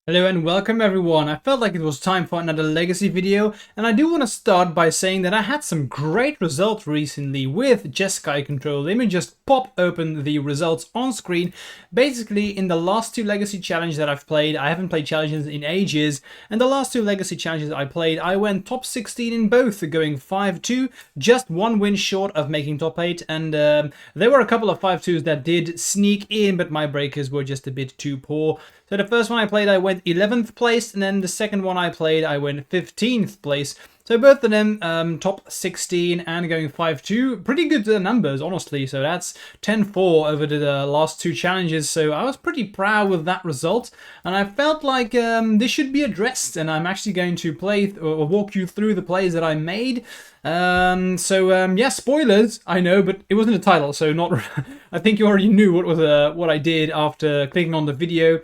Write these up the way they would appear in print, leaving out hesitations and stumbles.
Hello and welcome everyone. I felt like it was time for another legacy video, and I do want to start by saying that I had some great results recently with Jeskai Control. Let me just pop open the results on screen. Basically, in the last two legacy challenges that I've played, I haven't played challenges in ages, and the last two legacy challenges I played, I went top 16 in both, going 5-2, just one win short of making top 8, and there were a couple of 5-2s that did sneak in, but my breakers were just a bit too poor. So the first one I played, I went 11th place, and then the second one I played, I went 15th place. So both of them top 16 and going 5-2. Pretty good numbers, honestly. So that's 10-4 over the last two challenges. So I was pretty proud with that result. And I felt like this should be addressed. And I'm actually going to play or walk you through the plays that I made. Yeah, spoilers, I know, but it wasn't a title, so not. I think you already knew what I did after clicking on the video.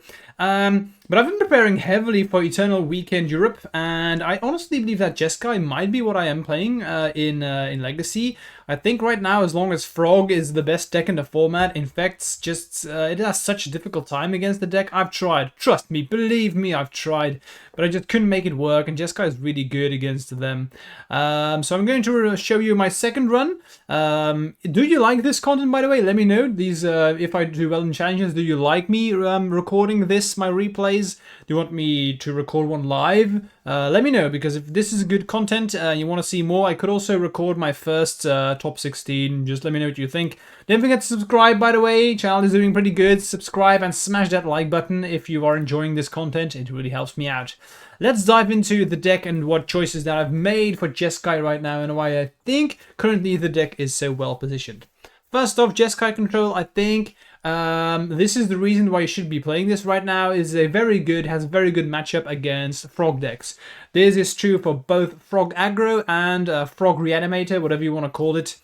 But I've been preparing heavily for Eternal Weekend Europe, and I honestly believe that Jeskai might be what I am playing in Legacy. I think right now, as long as Frog is the best deck in the format, Infects just it has such a difficult time against the deck. I've tried, trust me, believe me, I've tried, but I just couldn't make it work, and Jeskai is really good against them. So I'm going to show you my second run. Do you like this content, by the way? Let me know. These, if I do well in challenges, do you like me recording this, my replays? Do you want me to record one live? Let me know, because if this is good content and you want to see more, I could also record my first top 16. Just let me know what you think. Don't forget to subscribe, by the way. Channel is doing pretty good. Subscribe and smash that like button if you are enjoying this content. It really helps me out. Let's dive into the deck and what choices that I've made for Jeskai right now and why I think currently the deck is so well positioned. First off, Jeskai Control, I think this is the reason why you should be playing this right now. Is a very good, has a very good matchup against Frog decks. This is true for both Frog Aggro and Frog Reanimator, whatever you want to call it.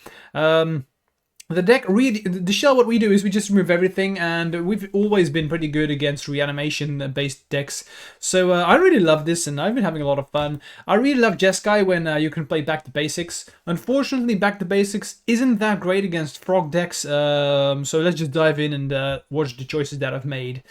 The deck, really, the shell, what we do is we just remove everything, and we've always been pretty good against reanimation-based decks. So I really love this, and I've been having a lot of fun. I really love Jeskai when you can play Back to Basics. Unfortunately, Back to Basics isn't that great against Frog decks, so let's just dive in and watch the choices that I've made.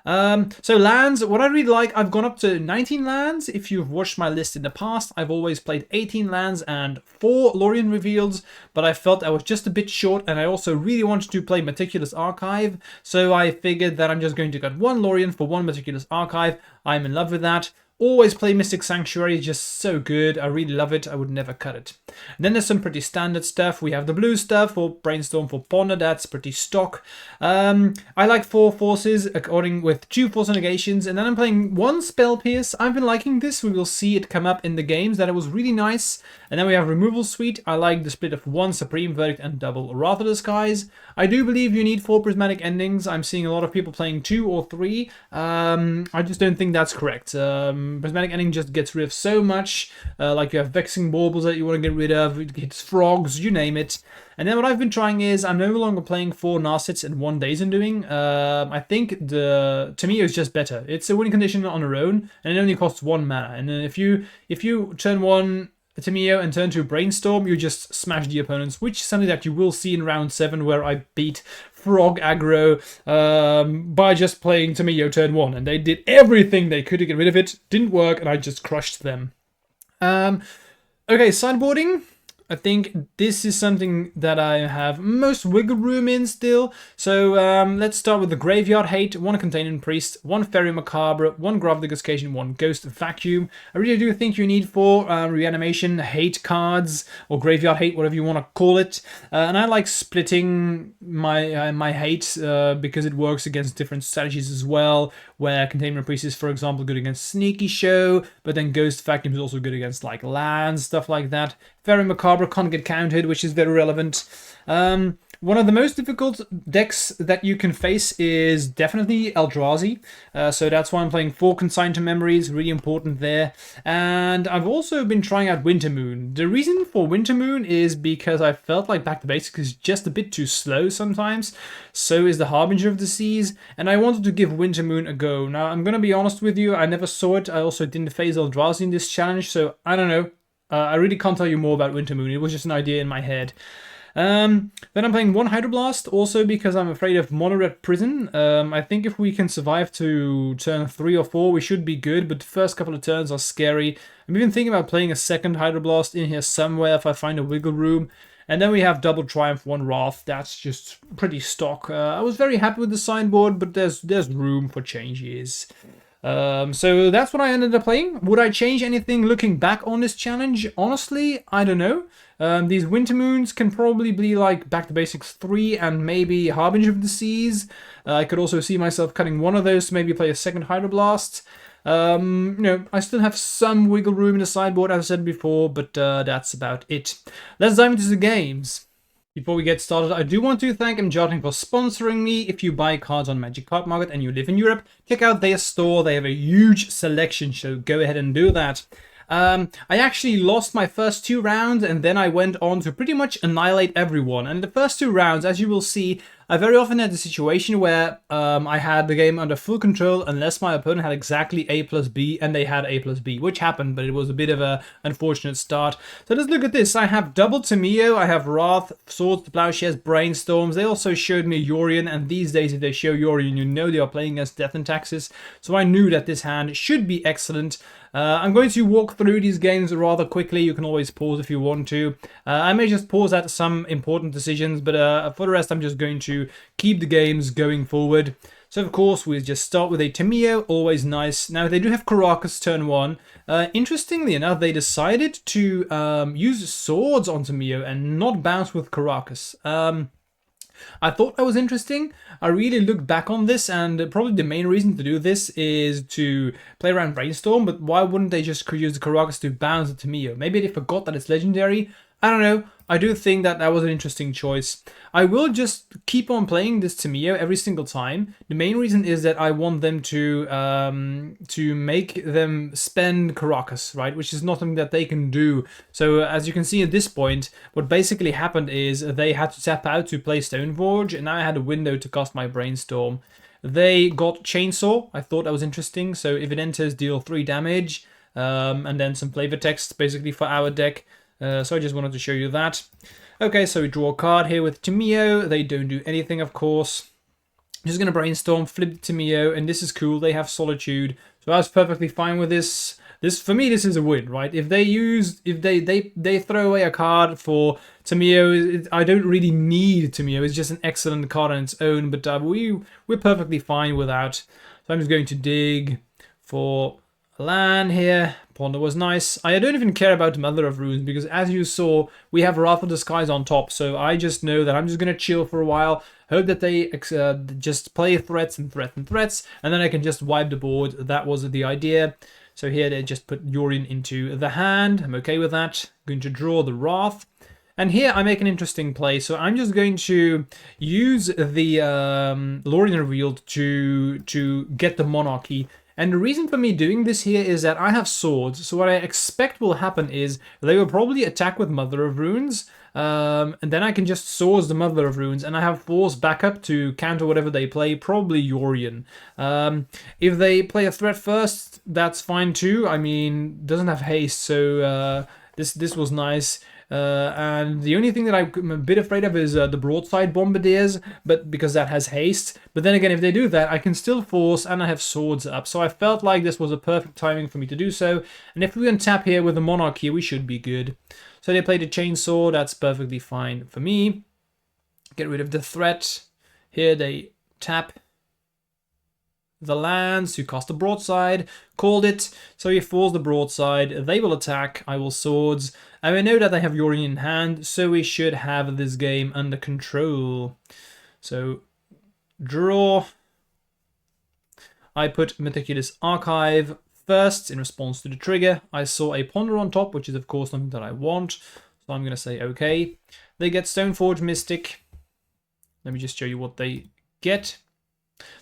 So lands, what I really like, I've gone up to 19 lands. If you've watched my list in the past, I've always played 18 lands and 4 Lorien reveals, but I felt I was just a bit short, and I also really wanted to play Meticulous Archive, so I figured that I'm just going to get 1 Lorien for 1 Meticulous Archive. I'm in love with that. Always play Mystic Sanctuary, just so good. I really love it. I would never cut it. And then there's some pretty standard stuff. We have the blue stuff for Brainstorm for Ponder. That's pretty stock. I like 4 forces according with 2 force negations. And then I'm playing 1 Spell Pierce. I've been liking this. We will see it come up in the games. That it was really nice. And then we have Removal Suite. I like the split of 1 Supreme Verdict and double Wrath of the Skies. I do believe you need 4 Prismatic Endings. I'm seeing a lot of people playing 2 or 3. I just don't think that's correct. Prismatic Ending just gets rid of so much, like you have Vexing Baubles that you want to get rid of, it gets Frogs, you name it. And then what I've been trying is, I'm no longer playing 4 Narsets and 1 Days Undoing. I think the Tamiyo is just better. It's a winning condition on her own, and it only costs 1 mana. And then if you turn 1 Tamiyo and turn to Brainstorm, you just smash the opponents, which is something that you will see in round 7, where I beat Frog Aggro by just playing Tamiyo turn 1, and they did everything they could to get rid of it. Didn't work, and I just crushed them. Okay, sideboarding. I think this is something that I have most wiggle room in still. So let's start with the Graveyard Hate, 1 Containment Priest, 1 Fairy Macabre, 1 Gravitic Occasion, 1 Ghost Vacuum. I really do think you need 4 Reanimation Hate cards, or Graveyard Hate, whatever you want to call it. And I like splitting my hate because it works against different strategies as well, where Containment Priest is, for example, good against Sneaky Show, but then Ghost Vacuum is also good against like lands, stuff like that. Fairy Macabre can't get counted, which is very relevant. One of the most difficult decks that you can face is definitely Eldrazi. So that's why I'm playing 4 Consign to Memories, really important there. And I've also been trying out Winter Moon. The reason for Winter Moon is because I felt like Back to Basics is just a bit too slow sometimes. So is the Harbinger of the Seas, and I wanted to give Winter Moon a go. Now, I'm going to be honest with you, I never saw it. I also didn't face Eldrazi in this challenge, so I don't know. I really can't tell you more about Winter Moon. It was just an idea in my head. Then I'm playing one Hydroblast, also because I'm afraid of Mono-Red Prison. I think if we can survive to turn 3 or 4, we should be good, but the first couple of turns are scary. I'm even thinking about playing a second Hydroblast in here somewhere if I find a wiggle room. And then we have double Triumph, one Wrath. That's just pretty stock. I was very happy with the sideboard, but there's room for changes. So that's what I ended up playing. Would I change anything looking back on this challenge? Honestly, I don't know. These Winter Moons can probably be like Back to Basics 3 and maybe Harbinger of the Seas. I could also see myself cutting one of those to maybe play a second Hydroblast. You know, I still have some wiggle room in the sideboard, as I said before, but that's about it. Let's dive into the games. Before we get started, I do want to thank MTG for sponsoring me. If you buy cards on Magic Card Market and you live in Europe, check out their store. They have a huge selection, so go ahead and do that. I actually lost my first 2 rounds, and then I went on to pretty much annihilate everyone. And the first 2 rounds, as you will see, I very often had the situation where I had the game under full control unless my opponent had exactly A plus B and they had A plus B, which happened, but it was a bit of an unfortunate start. So let's look at this. I have double Tamiyo, I have Wrath, Swords to Plowshares, Brainstorms. They also showed me Yorin, and these days if they show Yorin, you know they are playing against Death and Taxes. So I knew that this hand should be excellent. I'm going to walk through these games rather quickly. You can always pause if you want to. I may just pause at some important decisions, but for the rest I'm just going to keep the games going forward. So of course we just start with a Tamiyo, always nice. Now they do have Caracas turn 1. Interestingly enough, they decided to use swords on Tamiyo and not bounce with Caracas. I thought that was interesting. I really looked back on this, and probably the main reason to do this is to play around Brainstorm, but why wouldn't they just use the Caracas to bounce the Tamiyo? Maybe they forgot that it's legendary. I don't know. I do think that that was an interesting choice. I will just keep on playing this Tamiyo every single time. The main reason is that I want them to make them spend Caracas, right? Which is not something that they can do. So as you can see at this point, what basically happened is they had to tap out to play Stoneforge, and now I had a window to cast my Brainstorm. They got Chainsaw. I thought that was interesting. So if it enters, deal 3 damage, and then some flavor text basically for our deck. So I just wanted to show you that. Okay, so we draw a card here with Tamiyo. They don't do anything, of course. I'm just going to Brainstorm, flip Tamiyo, and this is cool. They have Solitude. So I was perfectly fine with this. For me, this is a win, right? If they throw away a card for Tamiyo, I don't really need Tamiyo. It's just an excellent card on its own, but we're perfectly fine with that. So I'm just going to dig for a land here. Ponder was nice. I don't even care about Mother of Runes because, as you saw, we have Wrath of the Skies on top. So I just know that I'm just going to chill for a while. Hope that they just play threats and threats, and then I can just wipe the board. That was the idea. So here they just put Yorin into the hand. I'm okay with that. I'm going to draw the Wrath. And here I make an interesting play. So I'm just going to use the Lorien Revealed to get the Monarchy. And the reason for me doing this here is that I have swords, so what I expect will happen is they will probably attack with Mother of Runes, and then I can just swords the Mother of Runes, and I have force backup to counter whatever they play, probably Yorin. If they play a threat first, that's fine too. I mean, doesn't have haste, so this was nice. And the only thing that I'm a bit afraid of is the broadside bombardiers, but because that has haste. But then again, if they do that, I can still force and I have swords up. So I felt like this was a perfect timing for me to do so. And if we untap here with the Monarchy, we should be good. So they played a Chainsaw. That's perfectly fine for me. Get rid of the threat. Here they tap the lands to cast a broadside. Called it. So he falls the broadside. They will attack. I will swords. And we know that they have Yorin in hand, so we should have this game under control. So, draw. I put Meticulous Archive first in response to the trigger. I saw a Ponder on top, which is of course something that I want. So I'm going to say okay. They get Stoneforge Mystic. Let me just show you what they get.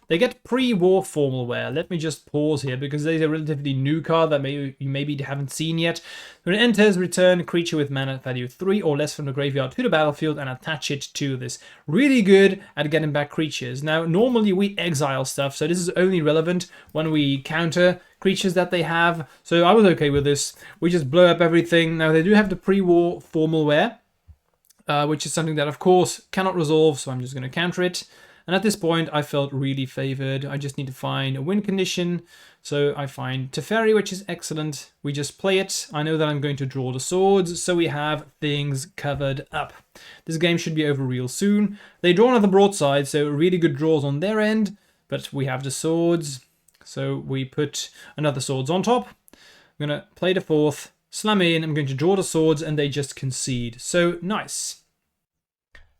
They get pre-war Formal Wear. Let me just pause here because there's a relatively new card that you maybe haven't seen yet. When it enters, return a creature with mana value 3 or less from the graveyard to the battlefield and attach it to this. Really good at getting back creatures. Now, normally we exile stuff, so this is only relevant when we counter creatures that they have. So I was okay with this. We just blow up everything. Now, they do have the pre-war Formal Wear. which is something that, of course, cannot resolve, so I'm just going to counter it. And at this point, I felt really favored. I just need to find a win condition. So I find Teferi, which is excellent. We just play it. I know that I'm going to draw the swords, so we have things covered up. This game should be over real soon. They draw another broadside, so really good draws on their end. But we have the swords, so we put another swords on top. I'm going to play the fourth, slam in, I'm going to draw the swords, and they just concede. So nice.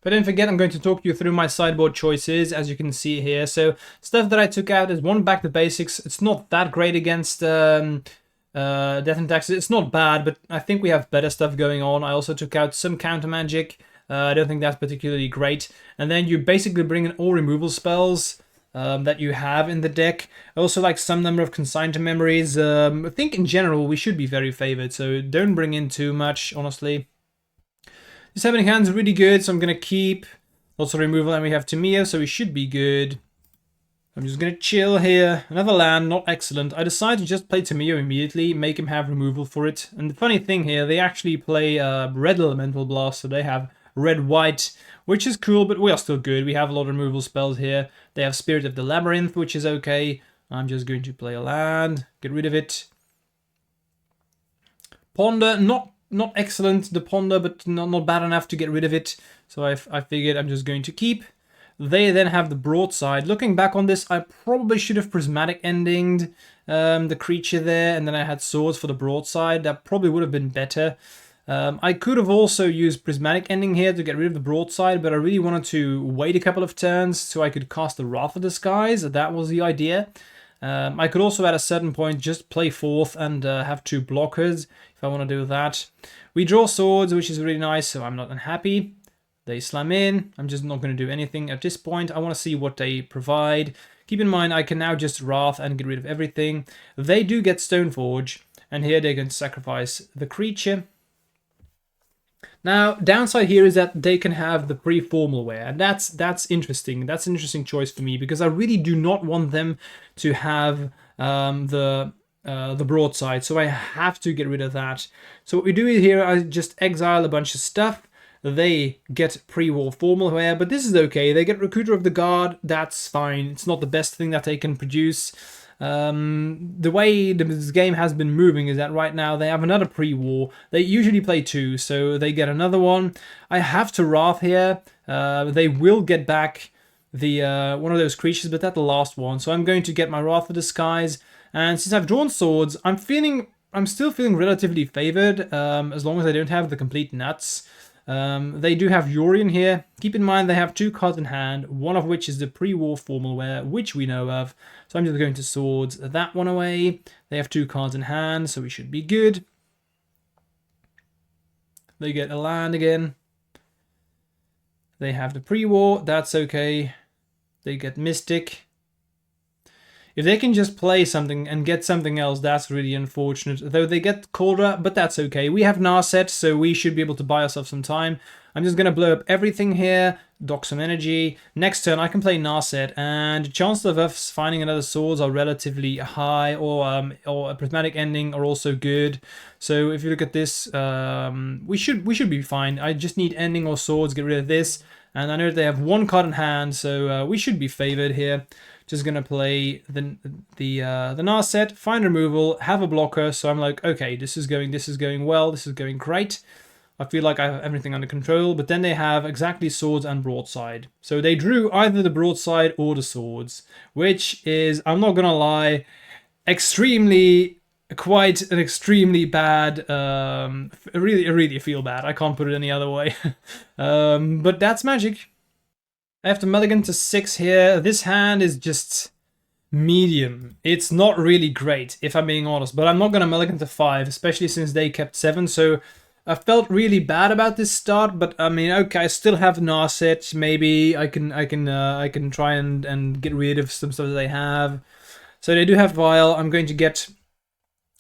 But don't forget, I'm going to talk you through my sideboard choices, as you can see here. So stuff that I took out is one, back to basics. It's not that great against Death and Taxes. It's not bad, but I think we have better stuff going on. I also took out some counter magic. I don't think that's particularly great. And then you basically bring in all removal spells that you have in the deck. I also like some number of consigned to memories. I think in general we should be very favored, so don't bring in too much, honestly. This Happening Hand's really good, so I'm going to keep lots of removal, and we have Tamiyo, so we should be good. I'm just going to chill here. Another land, not excellent. I decided to just play Tamiyo immediately, make him have removal for it. And the funny thing here, they actually play Red Elemental Blast, so they have red-white, which is cool, but we are still good. We have a lot of removal spells here. They have Spirit of the Labyrinth, which is okay. I'm just going to play a land, get rid of it. Ponder, not excellent, the Ponder, but not bad enough to get rid of it. So I figured I'm just going to keep. They then have the broadside. Looking back on this, I probably should have prismatic endinged the creature there, and then I had swords for the broadside. That probably would have been better. I could have also used prismatic ending here to get rid of the broadside, but I really wanted to wait a couple of turns so I could cast the Wrath of the Skies. That was the idea. I could also at a certain point just play fourth and have two blockers if I want to do that. We draw swords, which is really nice, so I'm not unhappy. They slam in. I'm just not going to do anything at this point. I want to see what they provide. Keep in mind, I can now just Wrath and get rid of everything. They do get Stoneforge, and here they're going to sacrifice the creature. Now, downside here is that they can have the pre-formal wear, and that's interesting. That's an interesting choice for me, because I really do not want them to have the broadside, so I have to get rid of that. So what we do here, I just exile a bunch of stuff. They get pre-war formal wear, but this is okay. They get Recruiter of the Guard, that's fine. It's not the best thing that they can produce. The way this game has been moving is that right now they have another pre-war. They usually play two, so they get another one. I have to Wrath here. They will get back the one of those creatures, but that's the last one. So I'm going to get my Wrath of the Skies. And since I've drawn swords, I'm still feeling relatively favored, as long as I don't have the complete nuts. They do have Yorin here. Keep in mind they have two cards in hand, one of which is the pre-war formal wear, which we know of. So I'm just going to swords that one away. They have two cards in hand, so we should be good. They get a land again. They have the pre-war, that's okay. They get Mystic. If they can just play something and get something else, that's really unfortunate. Though they get Cauldra, but that's okay. We have Narset, so we should be able to buy ourselves some time. I'm just going to blow up everything here, dock some energy. Next turn, I can play Narset, and chances of us finding another swords are relatively high, or a prismatic ending are also good. So if you look at this, we should be fine. I just need ending or swords, get rid of this. And I know they have one card in hand, so we should be favored here. Just gonna play the Narset, find removal, have a blocker. So I'm like, okay, this is going well, this is going great. I feel like I have everything under control. But then they have exactly swords and broadside. So they drew either the broadside or the swords, which is, I'm not gonna lie, quite an extremely bad. I really feel bad. I can't put it any other way. But that's Magic. I have to mulligan to 6 here. This hand is just medium. It's not really great, if I'm being honest, but I'm not going to mulligan to 5, especially since they kept 7, so I felt really bad about this start, but I mean, okay, I still have Narset. Maybe I can try and get rid of some stuff that they have. So they do have Vial. I'm going to get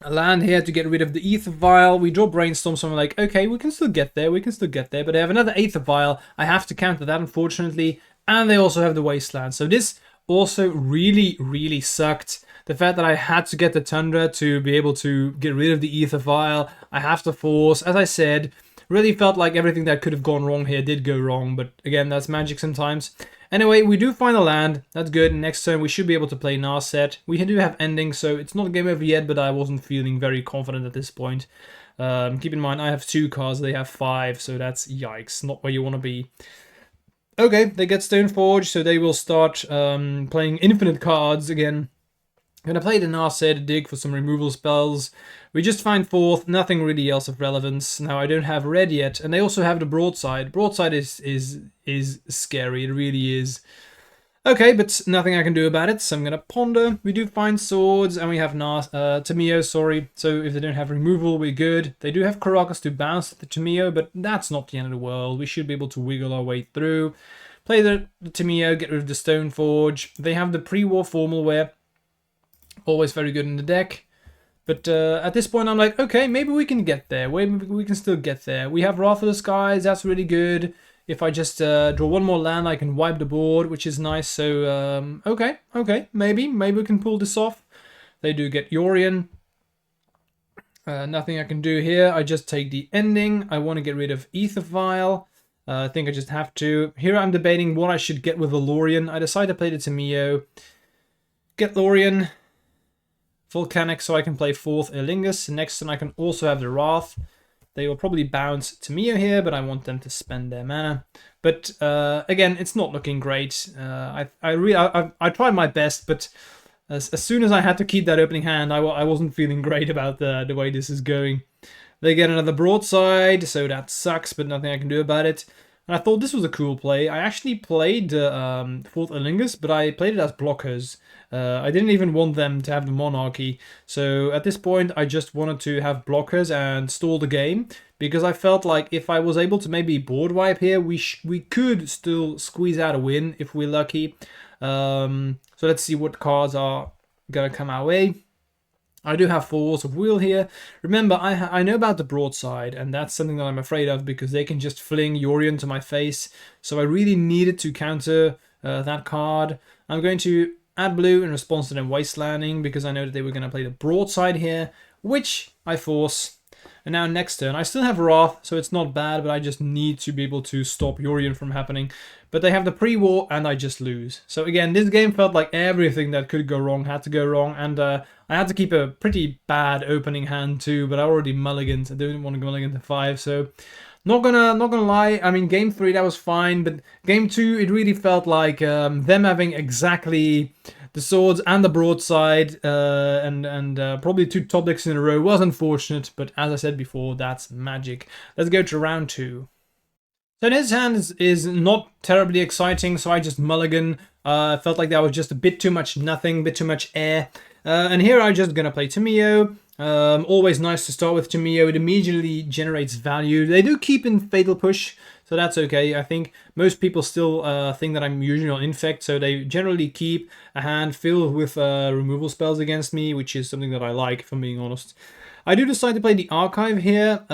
a land here to get rid of the Aether Vial. We draw Brainstorm, so I'm like, okay, we can still get there, but they have another Aether Vial. I have to counter that, unfortunately. And they also have the Wasteland. So this also really sucked. The fact that I had to get the Tundra to be able to get rid of the Aether Vial. I have to force, as I said, Really felt like everything that could have gone wrong here did go wrong, but again, that's magic sometimes. Anyway, we do find a land. That's good. Next turn, we should be able to play Narset. We do have ending, so it's not game over yet, but I wasn't feeling very confident at this point. Keep in mind, I have 2 cards, they have 5, so that's yikes, not where you want to be. Okay, they get Stoneforge, so they will start playing infinite cards again. I'm gonna play the Narset, dig for some removal spells. We just find 4th, nothing really else of relevance. Now I don't have red yet, and they also have the Broadside. Broadside is scary, it really is. Okay, but nothing I can do about it, so I'm gonna ponder. We do find swords, and we have Tamiyo, sorry. So if they don't have removal, we're good. They do have Karakas to bounce the Tamiyo, but that's not the end of the world. We should be able to wiggle our way through. Play the Tamiyo, get rid of the Stoneforge. They have the pre-war Formalware. Always very good in the deck. But at this point, I'm like, okay, maybe we can get there. Maybe we can still get there. We have Wrath of the Skies, that's really good. If I just draw 1 more land, I can wipe the board, which is nice. So, okay, maybe we can pull this off. They do get Yorin. Nothing I can do here. I just take the ending. I want to get rid of Ether Vial. I think I just have to. Here I'm debating what I should get with the Lorien. I decide to play the Tamiyo. Get Lorien. Volcanic, so I can play 4th Elingus. Next turn I can also have the Wrath. They will probably bounce Tamiyo here, but I want them to spend their mana. But again, it's not looking great. I tried my best, but as soon as I had to keep that opening hand, I wasn't feeling great about the way this is going. They get another Broadside, so that sucks, but nothing I can do about it. And I thought this was a cool play. I actually played 4th Elingus, but I played it as blockers. I didn't even want them to have the Monarchy. So at this point, I just wanted to have blockers and stall the game. Because I felt like if I was able to maybe board wipe here, we could still squeeze out a win if we're lucky. So let's see what cards are going to come our way. I do have 4 Walls of Wheel here. Remember, I know about the Broadside, and that's something that I'm afraid of because they can just fling Yorin to my face. So I really needed to counter that card. I'm going to add blue in response to them wastelanding because I know that they were going to play the Broadside here, which I force. And now next turn, I still have Wrath, so it's not bad, but I just need to be able to stop Yorin from happening. But they have the pre-war, and I just lose. So again, this game felt like everything that could go wrong had to go wrong, and I had to keep a pretty bad opening hand too, but I already mulliganed. I didn't want to go mulligan to 5, so not gonna lie. I mean, game 3 that was fine, but game 2 it really felt like them having exactly the swords and the Broadside, and probably 2 top decks in a row was unfortunate, but as I said before, that's magic. Let's go to round 2. So his hand is not terribly exciting, so I just mulligan. Felt like that was just a bit too much nothing, a bit too much air. And here I'm just gonna play Tamiyo. Always nice to start with Tamiyo. It immediately generates value. They do keep in Fatal Push, so that's okay. I think most people still think that I'm usually on Infect, so they generally keep a hand filled with removal spells against me, which is something that I like, if I'm being honest. I do decide to play the Archive here.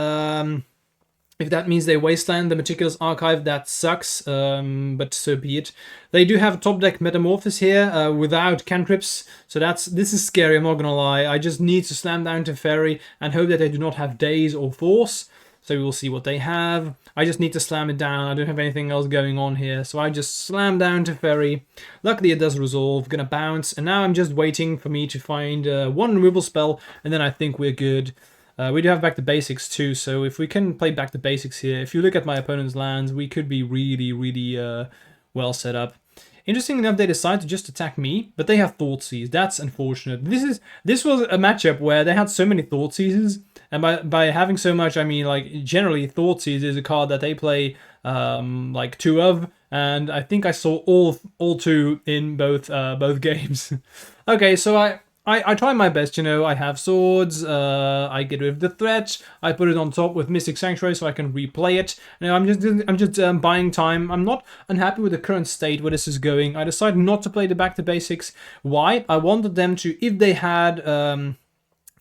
If that means they wasteland the Meticulous Archive, that sucks, but so be it. They do have a top deck Metamorphosis here without cantrips, so this is scary, I'm not gonna lie. I just need to slam down to Fairy and hope that they do not have Daze or Force, so we will see what they have. I just need to slam it down, I don't have anything else going on here, so I just slam down to Fairy. Luckily it does resolve, gonna bounce, and now I'm just waiting for me to find 1 removal spell, and then I think we're good. We do have Back to Basics too, so if we can play Back to Basics here, if you look at my opponent's lands, we could be really well set up. Interesting enough, they decide to just attack me, but they have Thoughtseize. That's unfortunate. This was a matchup where they had so many Thoughtseizes, and by having so much, I mean like generally Thoughtseize is a card that they play like 2 of, and I think I saw all 2 in both games. Okay, so I try my best, you know. I have swords, I get rid of the threat, I put it on top with Mystic Sanctuary so I can replay it. Now I'm just buying time. I'm not unhappy with the current state where this is going. I decided not to play the Back to Basics. Why? I wanted them to, if they had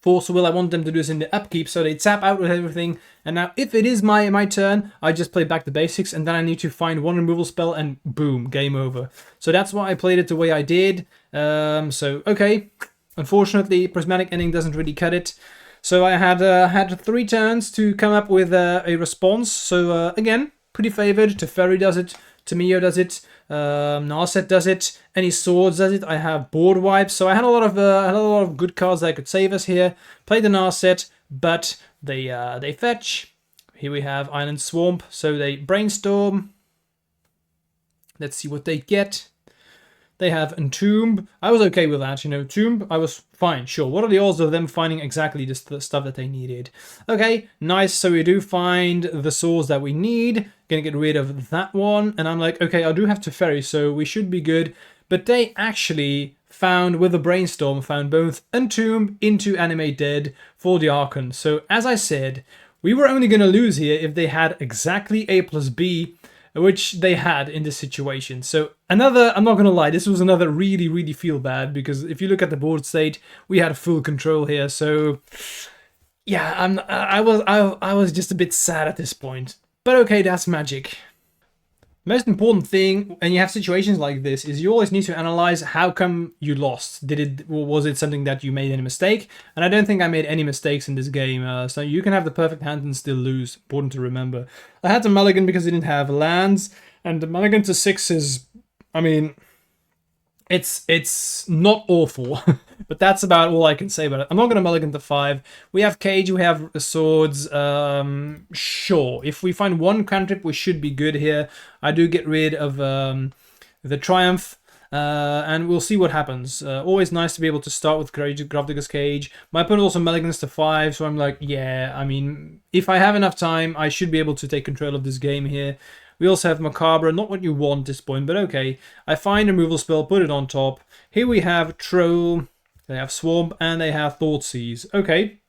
Force Will, I want them to do this in the upkeep so they tap out with everything. And now if it is my turn, I just play Back to Basics, and then I need to find 1 removal spell and boom, game over. So that's why I played it the way I did. So okay. Unfortunately, Prismatic Ending doesn't really cut it. So I had 3 turns to come up with a response. So again, pretty favored. Teferi does it, Tamiyo does it, Narset does it, any swords does it. I have board wipes, so I had a lot of good cards that could save us here. Played the Narset, but they fetch. Here we have Island Swamp, so they brainstorm. Let's see what they get. They have Entomb. I was okay with that, you know. Tomb, I was fine, sure. What are the odds of them finding exactly the stuff that they needed? Okay, nice. So we do find the swords that we need. Gonna get rid of that one. And I'm like, okay, I do have Teferi, so we should be good. But they actually found, with the brainstorm, found both Entomb into Animate Dead for the Archon. So as I said, we were only gonna lose here if they had exactly A plus B, which they had in this situation. So another, I'm not gonna lie, this was another really feel bad, because if you look at the board state, we had full control here. So yeah, I was just a bit sad at this point. But okay, that's Magic. Most important thing when you have situations like this is you always need to analyze how come you lost. Was it something that you made any mistake? And I don't think I made any mistakes in this game. So you can have the perfect hand and still lose. Important to remember. I had to mulligan because I didn't have lands, and the mulligan to 6 is, I mean, it's not awful, but that's about all I can say about it. I'm not going to mulligan to 5. We have Cage, we have swords. Sure, if we find one cantrip, we should be good here. I do get rid of the Triumph, and we'll see what happens. Always nice to be able to start with Gravdigger's Cage. My opponent also mulligans to 5, so I'm like, yeah, I mean, if I have enough time, I should be able to take control of this game here. We also have Macabre, not what you want at this point, but okay. I find a removal spell, put it on top. Here we have Troll, they have Swamp, and they have Thoughtseize. Okay,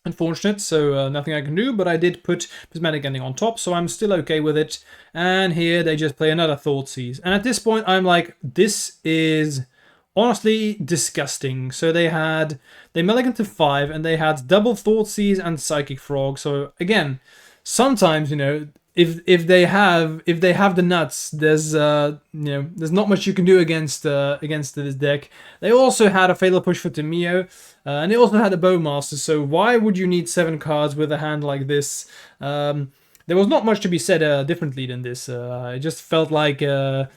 unfortunate, so nothing I can do, but I did put Prismatic Ending on top, so I'm still okay with it. And here they just play another Thoughtseize. And at this point, I'm like, this is honestly disgusting. So they mulliganed to 5, and they had double Thoughtseize and Psychic Frog. So again, sometimes, you know, if they have the nuts, there's there's not much you can do against this deck. They also had a Fatal Push for Tamiyo, and they also had a Bowmaster. So why would you need 7 cards with a hand like this? There was not much to be said differently than this. It just felt like not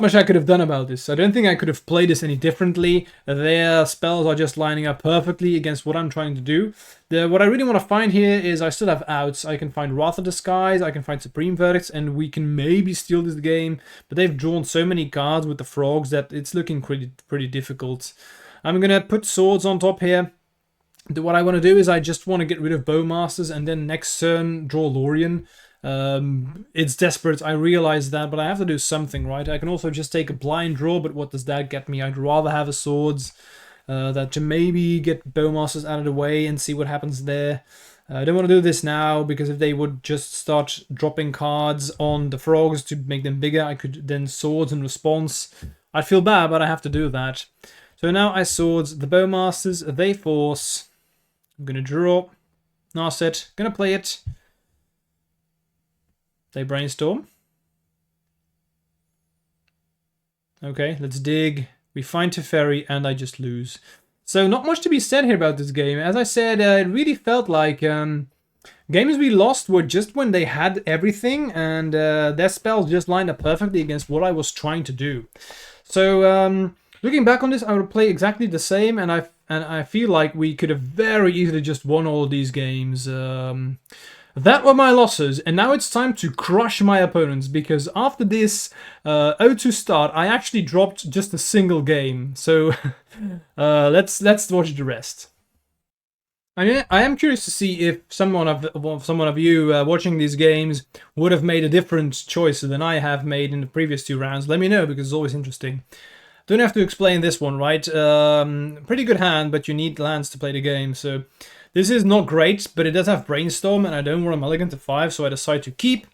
much I could have done about this. I don't think I could have played this any differently. Their spells are just lining up perfectly against what I'm trying to do. What I really want to find here is I still have outs. I can find Wrath of the Skies, I can find Supreme Verdicts, and we can maybe steal this game. But they've drawn so many cards with the frogs that it's looking pretty difficult. I'm gonna put swords on top here. What I want to do is I just want to get rid of Bowmasters, and then next turn draw Lorien. It's desperate, I realize that, but I have to do something, right? I can also just take a blind draw, but what does that get me? I'd rather have a swords that to maybe get Bowmasters out of the way and see what happens there. I don't want to do this now, because if they would just start dropping cards on the frogs to make them bigger, I could then swords in response. I'd feel bad, but I have to do that. So now I swords the Bowmasters, they force. I'm gonna draw, Narset, gonna play it. They brainstorm. Okay, let's dig. We find Teferi, and I just lose. So not much to be said here about this game. As I said, it really felt like games we lost were just when they had everything, and their spells just lined up perfectly against what I was trying to do. So looking back on this, I would play exactly the same, and I feel like we could have very easily just won all of these games. That were my losses, and now it's time to crush my opponents, because after this 0-2 start, I actually dropped just a single game. So let's watch the rest. I am curious to see if someone of you watching these games would have made a different choice than I have made in the previous 2 rounds. Let me know, because it's always interesting. Don't have to explain this one, right? Pretty good hand, but you need lands to play the game, so this is not great, but it does have Brainstorm, and I don't want a mulligan to 5, so I decide to keep.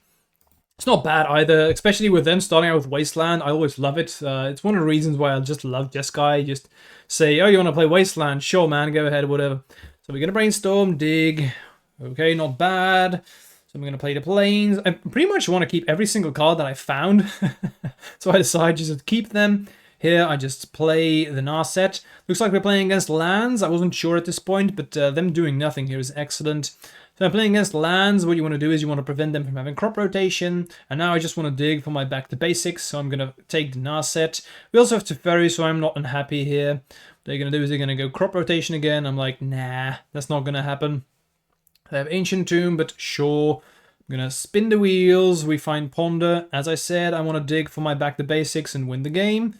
It's not bad either, especially with them starting out with Wasteland. I always love it. It's one of the reasons why I just love Jeskai. Just say, oh, you want to play Wasteland? Sure, man, go ahead, whatever. So we're going to Brainstorm, dig. Okay, not bad. So I'm going to play the Plains. I pretty much want to keep every single card that I found. So I decided just to keep them. Here I just play the Narset. Looks like we're playing against lands. I wasn't sure at this point, but them doing nothing here is excellent. So I'm playing against lands. What you want to do is you want to prevent them from having crop rotation. And now I just want to dig for my back to basics. So I'm going to take the Narset. We also have Teferi, so I'm not unhappy here. What they're going to do is they're going to go crop rotation again. I'm like, nah, that's not going to happen. They have Ancient Tomb, but sure. I'm going to spin the wheels. We find Ponder. As I said, I want to dig for my back to basics and win the game.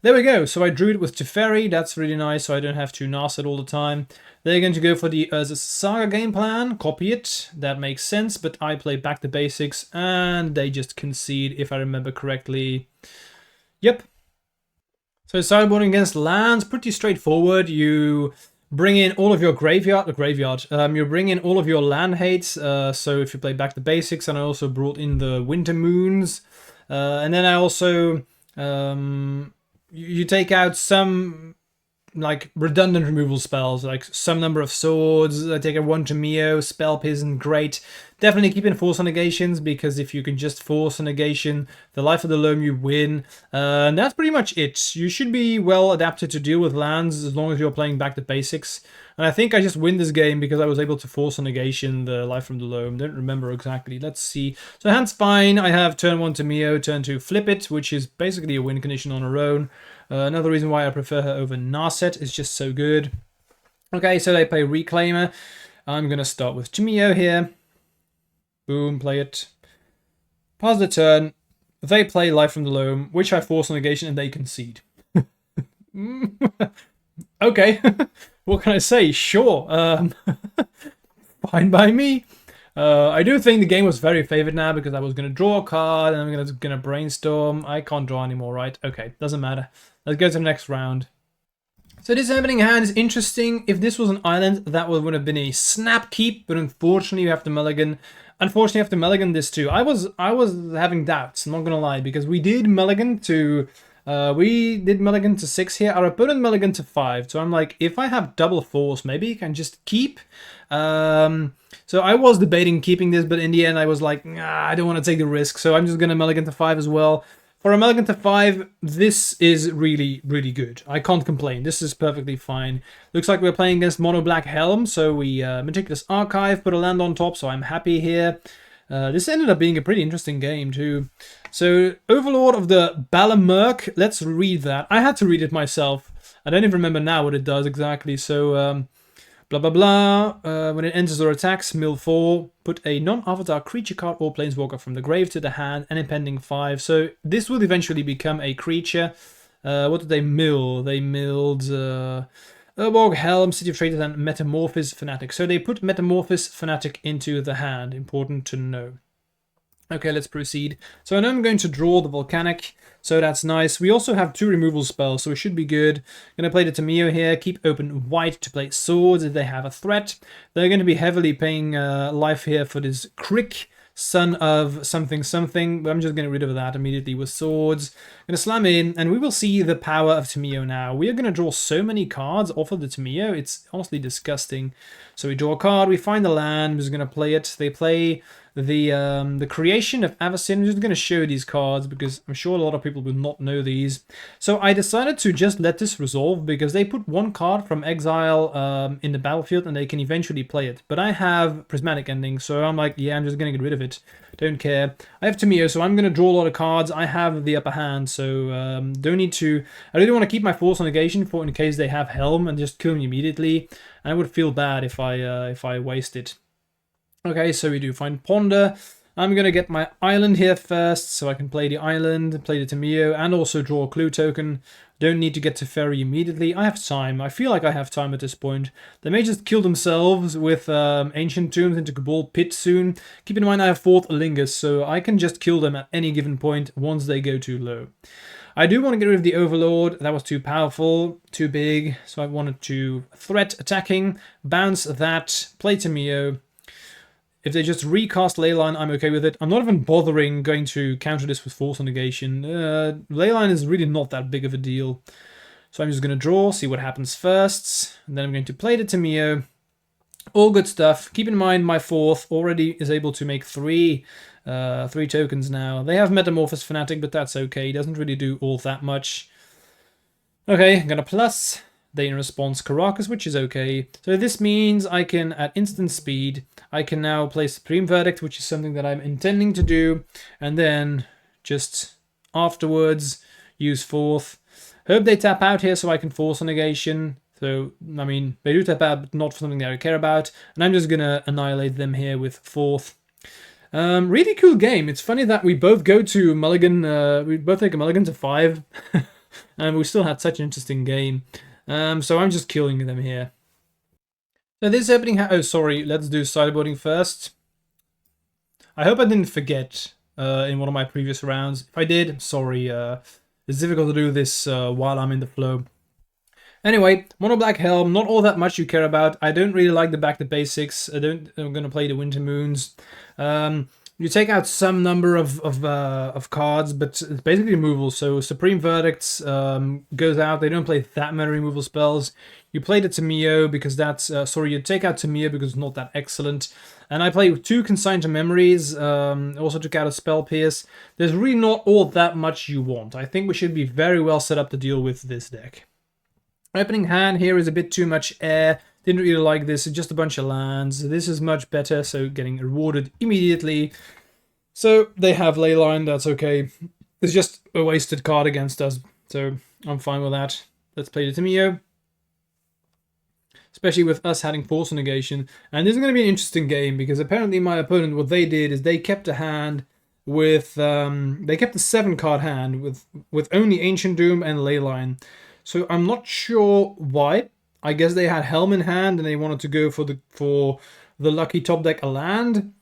There we go. So I drew it with Teferi. That's really nice, so I don't have to Narset all the time. They're going to go for the Urza's Saga game plan. Copy it. That makes sense, but I play back to basics, and they just concede, if I remember correctly. Yep. So sideboarding against lands, pretty straightforward. You bring in all of your you bring in all of your land hates. So if you play back to basics, and I also brought in the Winter Moons. And then I also... you take out some like redundant removal spells, like some number of swords. I take a 1 Tamiyo, Spell Piston, great. Definitely keep in force negations, because if you can just force a negation, the life of the loam, you win. And that's pretty much it. You should be well adapted to deal with lands as long as you're playing back to basics. And I think I just win this game because I was able to force a negation, the life from the loam. Don't remember exactly. Let's see. So hand's fine. I have turn 1 Tamiyo, turn 2 Flip It, which is basically a win condition on her own. Another reason why I prefer her over Narset is just so good. Okay, so they play Reclaimer. I'm going to start with Tamiyo here. Boom, play it. Pause the turn. They play Life from the Loam, which I force a negation, and they concede. Okay, what can I say? Sure. Fine by me. I do think the game was very favored now, because I was going to draw a card and I'm going to brainstorm. I can't draw anymore, right? Okay, doesn't matter. Let's go to the next round. So this opening hand is interesting. If this was an island, that would have been a snap keep, but unfortunately you have to mulligan. Unfortunately, you have to mulligan this too. I was having doubts, I'm not going to lie, because we did mulligan to 6 here. Our opponent mulligan to 5. So I'm like, if I have double force, maybe you can just keep. So I was debating keeping this, but in the end I was like, nah, I don't want to take the risk. So I'm just going to mulligan to 5 as well. For a mulligan to 5, this is really, really good. I can't complain. This is perfectly fine. Looks like we're playing against Mono Black Helm. So we Meticulous Archive, put a land on top. So I'm happy here. This ended up being a pretty interesting game too. So, Overlord of the Balamurk, let's read that. I had to read it myself. I don't even remember now what it does exactly. So, blah blah blah. When it enters or attacks, mill 4, put a non-avatar creature card or planeswalker from the grave to the hand, and impending 5. So, this will eventually become a creature. What did they mill? They milled... Urborg, Helm, City of Traitors, and Metamorphosis Fanatic. So they put Metamorphosis Fanatic into the hand. Important to know. Okay, let's proceed. So I know I'm going to draw the Volcanic, so that's nice. We also have 2 removal spells, so we should be good. I'm going to play the Tamiyo here. Keep open white to play swords if they have a threat. They're going to be heavily paying life here for this Crick, son of something something, but I'm just getting rid of that immediately with swords. I'm going to slam in, and we will see the power of Tamiyo now. We are going to draw so many cards off of the Tamiyo, it's honestly disgusting. So we draw a card, we find the land, we're just going to play it. They play the Creation of Avacyn. I'm just going to show these cards because I'm sure a lot of people will not know these. So I decided to just let this resolve because they put 1 card from exile in the battlefield and they can eventually play it. But I have Prismatic Ending, so I'm like, yeah, I'm just going to get rid of it. Don't care. I have Tamiyo, so I'm going to draw a lot of cards. I have the upper hand, so don't need to... I really want to keep my Force Negation for in case they have Helm and just kill me immediately. And I would feel bad if I waste it. Okay, so we do find Ponder. I'm going to get my island here first, so I can play the island, play the Tamiyo, and also draw a clue token. Don't need to get to Ferry immediately. I have time. I feel like I have time at this point. They may just kill themselves with Ancient Tombs into Cabal Pit soon. Keep in mind I have 4th Lingus, so I can just kill them at any given point once they go too low. I do want to get rid of the Overlord. That was too powerful, too big, so I wanted to threat attacking, bounce that, play Tamiyo. If they just recast Leyline, I'm okay with it. I'm not even bothering going to counter this with Force Negation. Leyline is really not that big of a deal. So I'm just going to draw, see what happens first. And then I'm going to play the Tamiyo. All good stuff. Keep in mind my 4th already is able to make 3 tokens now. They have Metamorphosis Fanatic, but that's okay. He doesn't really do all that much. Okay, I'm gonna plus. They in response Caracas, which is okay. So this means I can, at instant speed, I can now play Supreme Verdict, which is something that I'm intending to do, and then just afterwards use fourth. Hope they tap out here so I can force a negation. So, I mean, they do tap out, but not for something that I care about. And I'm just gonna annihilate them here with fourth. Really cool game. It's funny that we both go to Mulligan, we both take a Mulligan to 5. And we still had such an interesting game. So I'm just killing them here. So this opening, oh sorry, let's do sideboarding first. I hope I didn't forget in one of my previous rounds. If I did, I'm sorry. It's difficult to do this while I'm in the flow. Anyway, mono black helm, not all that much you care about. I don't really like the back to basics. I'm gonna play the Winter Moons. You take out some number of cards, but it's basically removal. So Supreme Verdicts goes out. They don't play that many removal spells. You play the Tamiyo because that's... you take out Tamiyo because it's not that excellent. And I play 2 Consign to Memories. Also took out a Spell Pierce. There's really not all that much you want. I think we should be very well set up to deal with this deck. Opening hand here is a bit too much air. Didn't really like this. It's just a bunch of lands. This is much better, so getting rewarded immediately. So they have Leyline, that's okay. It's just a wasted card against us, so I'm fine with that. Let's play the Tamiyo. Especially with us having Force Negation. And this is going to be an interesting game, because apparently my opponent, what they did is they kept a hand with... they kept a 7-card hand with only Ancient Doom and Leyline. So I'm not sure why. I guess they had Helm in hand and they wanted to go for the lucky top deck a land.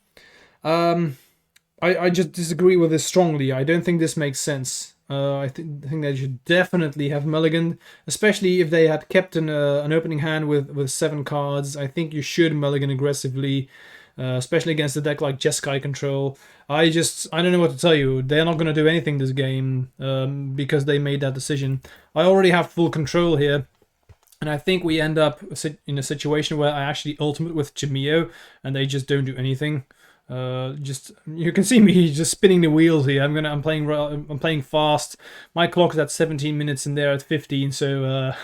I just disagree with this strongly. I don't think this makes sense. I think they should definitely have mulliganed, especially if they had kept an opening hand with 7 cards. I think you should mulligan aggressively, especially against a deck like Jeskai Control. I don't know what to tell you. They're not going to do anything this game because they made that decision. I already have full control here. And I think we end up in a situation where I actually ultimate with Tamiyo and they just don't do anything. You can see me just spinning the wheels here. I'm playing fast. My clock is at 17 minutes and they're at 15. So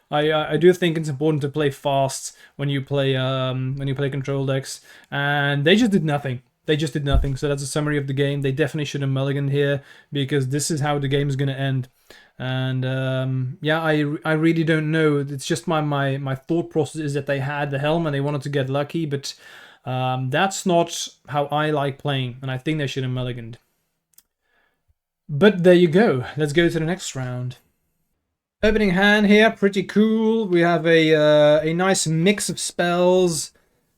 I do think it's important to play fast when you play control decks. And they just did nothing. They just did nothing. So that's a summary of the game. They definitely should have mulliganed here because this is how the game is going to end. And yeah, I really don't know. It's just my thought process is that they had the helm and they wanted to get lucky, but that's not how I like playing, and I think they should have mulliganed. But there you go. Let's go to the next round. Opening hand here, pretty cool. We have a nice mix of spells.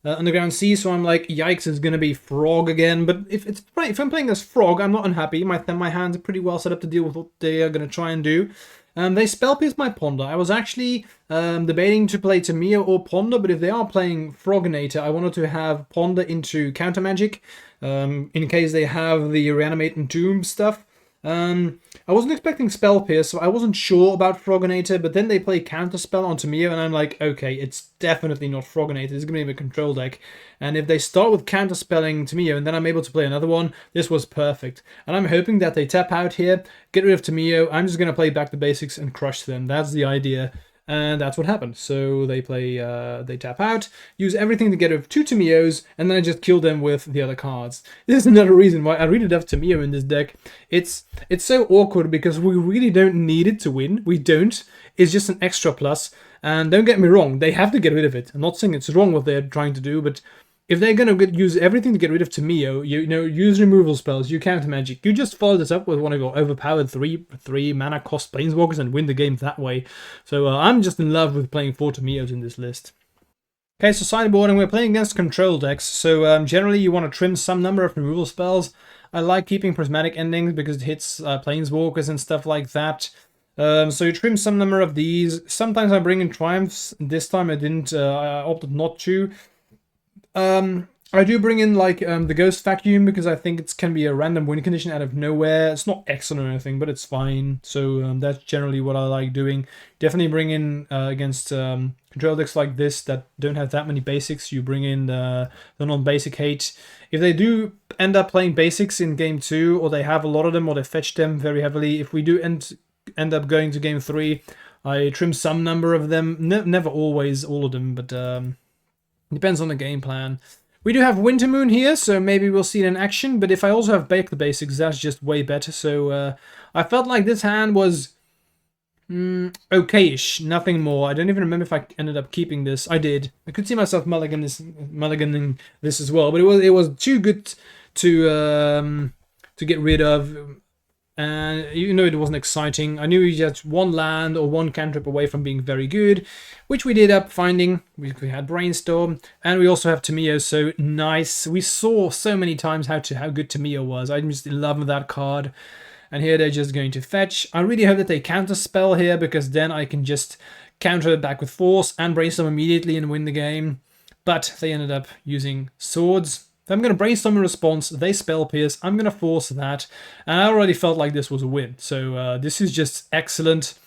Underground Sea, so I'm like, yikes, it's gonna be Frog again. But if I'm playing as Frog, I'm not unhappy. My hands are pretty well set up to deal with what they are gonna try and do. They spell pierce my Ponder. I was actually debating to play Tamiyo or Ponder, but if they are playing Froginator, I wanted to have Ponder into Counter Magic, in case they have the Reanimate and Doom stuff. I wasn't expecting Spell Pierce, so I wasn't sure about Froginator, but then they play Counterspell on Tamiyo, and I'm like, okay, it's definitely not Froginator, it's going to be a control deck. And if they start with Counterspelling Tamiyo, and then I'm able to play another one, this was perfect. And I'm hoping that they tap out here, get rid of Tamiyo, I'm just going to play back the basics and crush them. That's the idea. And that's what happened. So they they tap out, use everything to get rid of 2 Tamiyos, and then I just kill them with the other cards. This is another reason why I really love Tamiyo in this deck. It's so awkward because we really don't need it to win. We don't. It's just an extra plus. And don't get me wrong, they have to get rid of it. I'm not saying it's wrong what they're trying to do, but if they're going to use everything to get rid of Tamiyo, you know, use removal spells, you counter magic, you just follow this up with one of your overpowered 3 mana cost planeswalkers and win the game that way. So I'm just in love with playing 4 Tamiyos in this list. Okay, so sideboarding, we're playing against control decks, so generally you want to trim some number of removal spells. I like keeping prismatic endings because it hits planeswalkers and stuff like that. So you trim some number of these. Sometimes I bring in triumphs. This time I didn't. I opted not to. I do bring in like the Ghost Vacuum because I think it can be a random win condition out of nowhere. It's not excellent or anything, but it's fine. So that's generally what I like doing. Definitely bring in against control decks like this that don't have that many basics. You bring in the non-basic hate. If they do end up playing basics in game 2, or they have a lot of them, or they fetch them very heavily, if we do end up going to game 3, I trim some number of them, never always all of them, but depends on the game plan. We do have Wintermoon here, so maybe we'll see it in action, but if I also have Bake the Basics, that's just way better. So I felt like this hand was okay-ish, nothing more. I don't even remember if I ended up keeping this. I did. I could see myself mulliganing this as well, but it was too good to get rid of. And even though it wasn't exciting, I knew we just one land or one cantrip away from being very good, which we did up finding. We had Brainstorm, and we also have Tamiyo, so nice. We saw so many times how good Tamiyo was. I'm just in love with that card. And here they're just going to fetch. I really hope that they counter spell here, because then I can just counter it back with Force and Brainstorm immediately and win the game. But they ended up using Swords. So I'm going to Brainstorm in response, they Spell Pierce, I'm going to Force that, and I already felt like this was a win. So this is just excellent.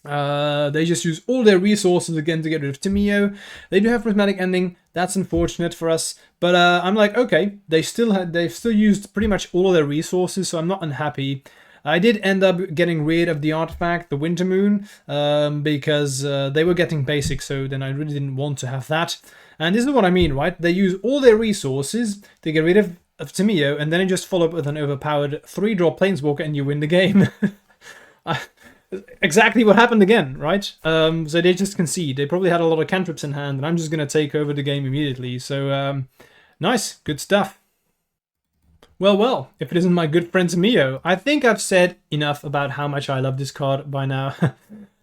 They just use all their resources again to get rid of Tamiyo. They do have Prismatic Ending, that's unfortunate for us, but I'm like, okay, they've still used pretty much all of their resources, so I'm not unhappy. I did end up getting rid of the artifact, the Wintermoon, because they were getting basic, so then I really didn't want to have that. And this is what I mean, right? They use all their resources to get rid of Tamiyo, and then you just follow up with an overpowered 3-drop Planeswalker and you win the game. Exactly what happened again, right? So they just concede. They probably had a lot of cantrips in hand, and I'm just going to take over the game immediately. So, nice. Good stuff. Well, if it isn't my good friend Tamiyo, I think I've said enough about how much I love this card by now.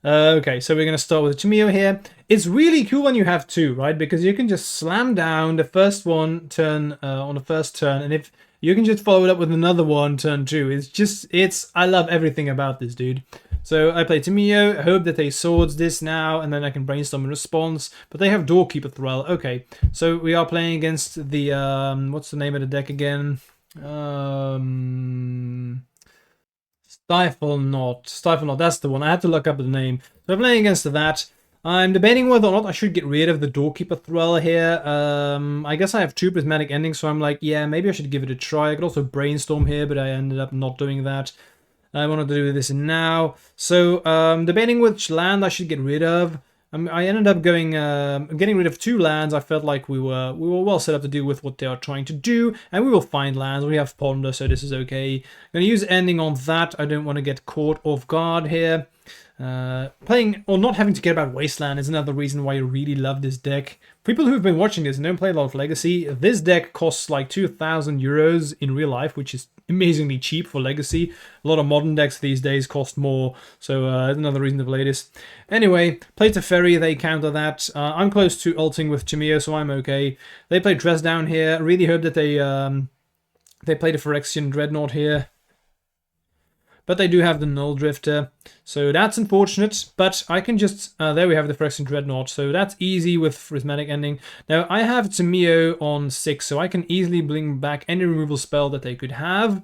Okay, so we're going to start with Tamiyo here. It's really cool when you have two, right? Because you can just slam down the first one turn on the first turn, and if you can just follow it up with another one turn two. I love everything about this dude. So I play Tamiyo, I hope that they swords this now, and then I can Brainstorm in response. But they have Doorkeeper Thrall. Okay, so we are playing against the, what's the name of the deck again? Stiflenought, that's the one. I had to look up the name. So I'm playing against that. I'm debating whether or not I should get rid of the Doorkeeper Thrall here. I guess I have 2 Prismatic Endings, so I'm like, yeah, maybe I should give it a try. I could also Brainstorm here, but I ended up not doing that. I wanted to do this now. So debating which land I should get rid of. I ended up getting rid of 2 lands. I felt like we were well set up to deal with what they are trying to do, and we will find lands. We have Ponder, so this is okay. I'm going to use Ending on that. I don't want to get caught off guard here. Playing or not having to care about Wasteland is another reason why I really love this deck. People who've been watching this and don't play a lot of Legacy, this deck costs like 2,000 euros in real life, which is amazingly cheap for Legacy. A lot of modern decks these days cost more, so another reason to play this. Anyway, play Teferi, they counter that. I'm close to ulting with Tamiyo, so I'm okay. They play Dress Down here. Really hope that they play the Phyrexian Dreadnought here. But they do have the Null Drifter, so that's unfortunate, but I can just... there we have the Phyrexian Dreadnought, so that's easy with Prismatic Ending. Now, I have Tamiyo on 6, so I can easily bring back any removal spell that they could have.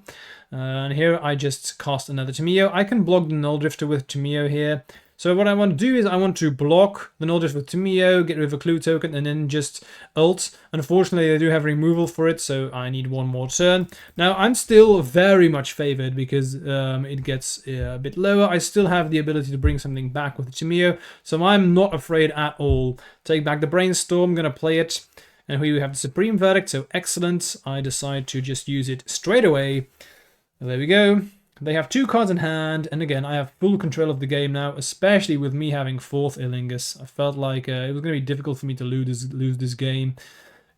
And here I just cast another Tamiyo. I can block the Null Drifter with Tamiyo here. So what I want to do is I want to block the Null Drifter with Tamiyo, get rid of a clue token, and then just ult. Unfortunately, they do have removal for it, so I need one more turn. Now, I'm still very much favored because it gets a bit lower. I still have the ability to bring something back with Tamiyo, so I'm not afraid at all. Take back the Brainstorm, I'm going to play it. And here we have the Supreme Verdict, so excellent. I decide to just use it straight away. There we go. They have 2 cards in hand, and again, I have full control of the game now, especially with me having 4th Illingus. I felt like it was going to be difficult for me to lose this game.